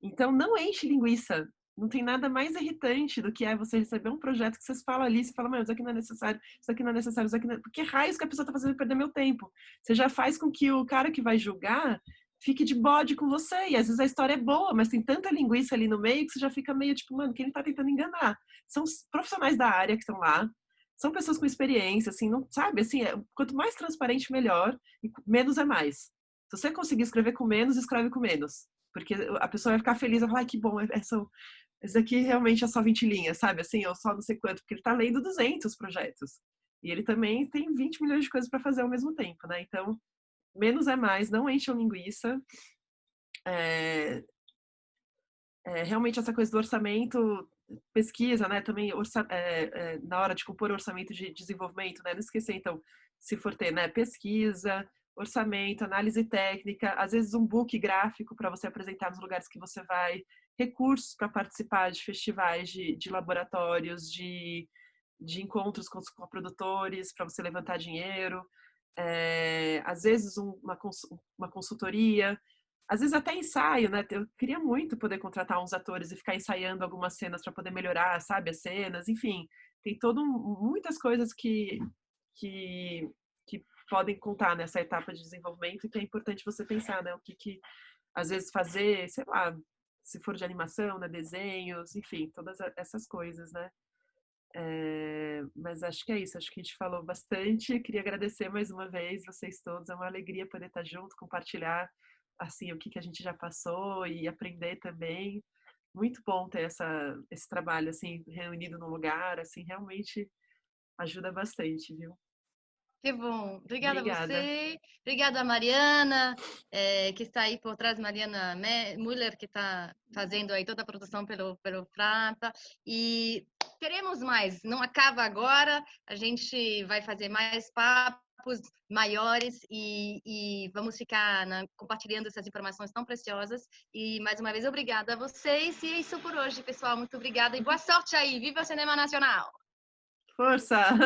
Então, não enche linguiça. Não tem nada mais irritante do que você receber um projeto que você fala ali, você fala, meu, isso aqui não é necessário, isso aqui não é necessário, isso aqui não é... Porque raios que a pessoa tá fazendo perder meu tempo? Você já faz com que o cara que vai julgar fique de bode com você. E às vezes a história é boa, mas tem tanta linguiça ali no meio que você já fica meio tipo, mano, quem ele tá tentando enganar? São os profissionais da área que estão lá, são pessoas com experiência, assim, não sabe? Assim, quanto mais transparente, melhor, e menos é mais. Se você conseguir escrever com menos, escreve com menos. Porque a pessoa vai ficar feliz, vai falar, ai, que bom, esse aqui realmente é só 20 linhas, sabe? Assim, ou só não sei quanto, porque ele tá lendo 200 projetos. E ele também tem 20 milhões de coisas para fazer ao mesmo tempo, né? Então, menos é mais, não encham linguiça. Realmente essa coisa do orçamento, pesquisa, né? Também na hora de compor orçamento de desenvolvimento, né? Não esquecer, então, se for ter, né? Pesquisa, orçamento, análise técnica, às vezes um book gráfico para você apresentar nos lugares que você vai, recursos para participar de festivais, de laboratórios, de encontros com produtores, para você levantar dinheiro, às vezes uma consultoria, às vezes até ensaio, né? Eu queria muito poder contratar uns atores e ficar ensaiando algumas cenas para poder melhorar, sabe, as cenas, enfim, tem muitas coisas que podem contar nessa etapa de desenvolvimento e que é importante você pensar, né? O que às vezes fazer, sei lá, se for de animação, né? Desenhos, enfim, todas essas coisas, né? Mas acho que é isso, acho que a gente falou bastante. Queria agradecer mais uma vez vocês todos, é uma alegria poder estar junto, compartilhar assim o que a gente já passou e aprender também. Muito bom ter esse trabalho assim reunido num lugar, assim, realmente ajuda bastante, viu? Que bom. Obrigada a Obrigada. você. Obrigada a Mariana, que está aí por trás, Mariana Müller, que está fazendo aí toda a produção pelo Frapa. E queremos mais. Não acaba agora. A gente vai fazer mais papos maiores e vamos ficar compartilhando essas informações tão preciosas. E, mais uma vez, obrigada a vocês. E é isso por hoje, pessoal. Muito obrigada e boa sorte aí. Viva o cinema nacional! Força!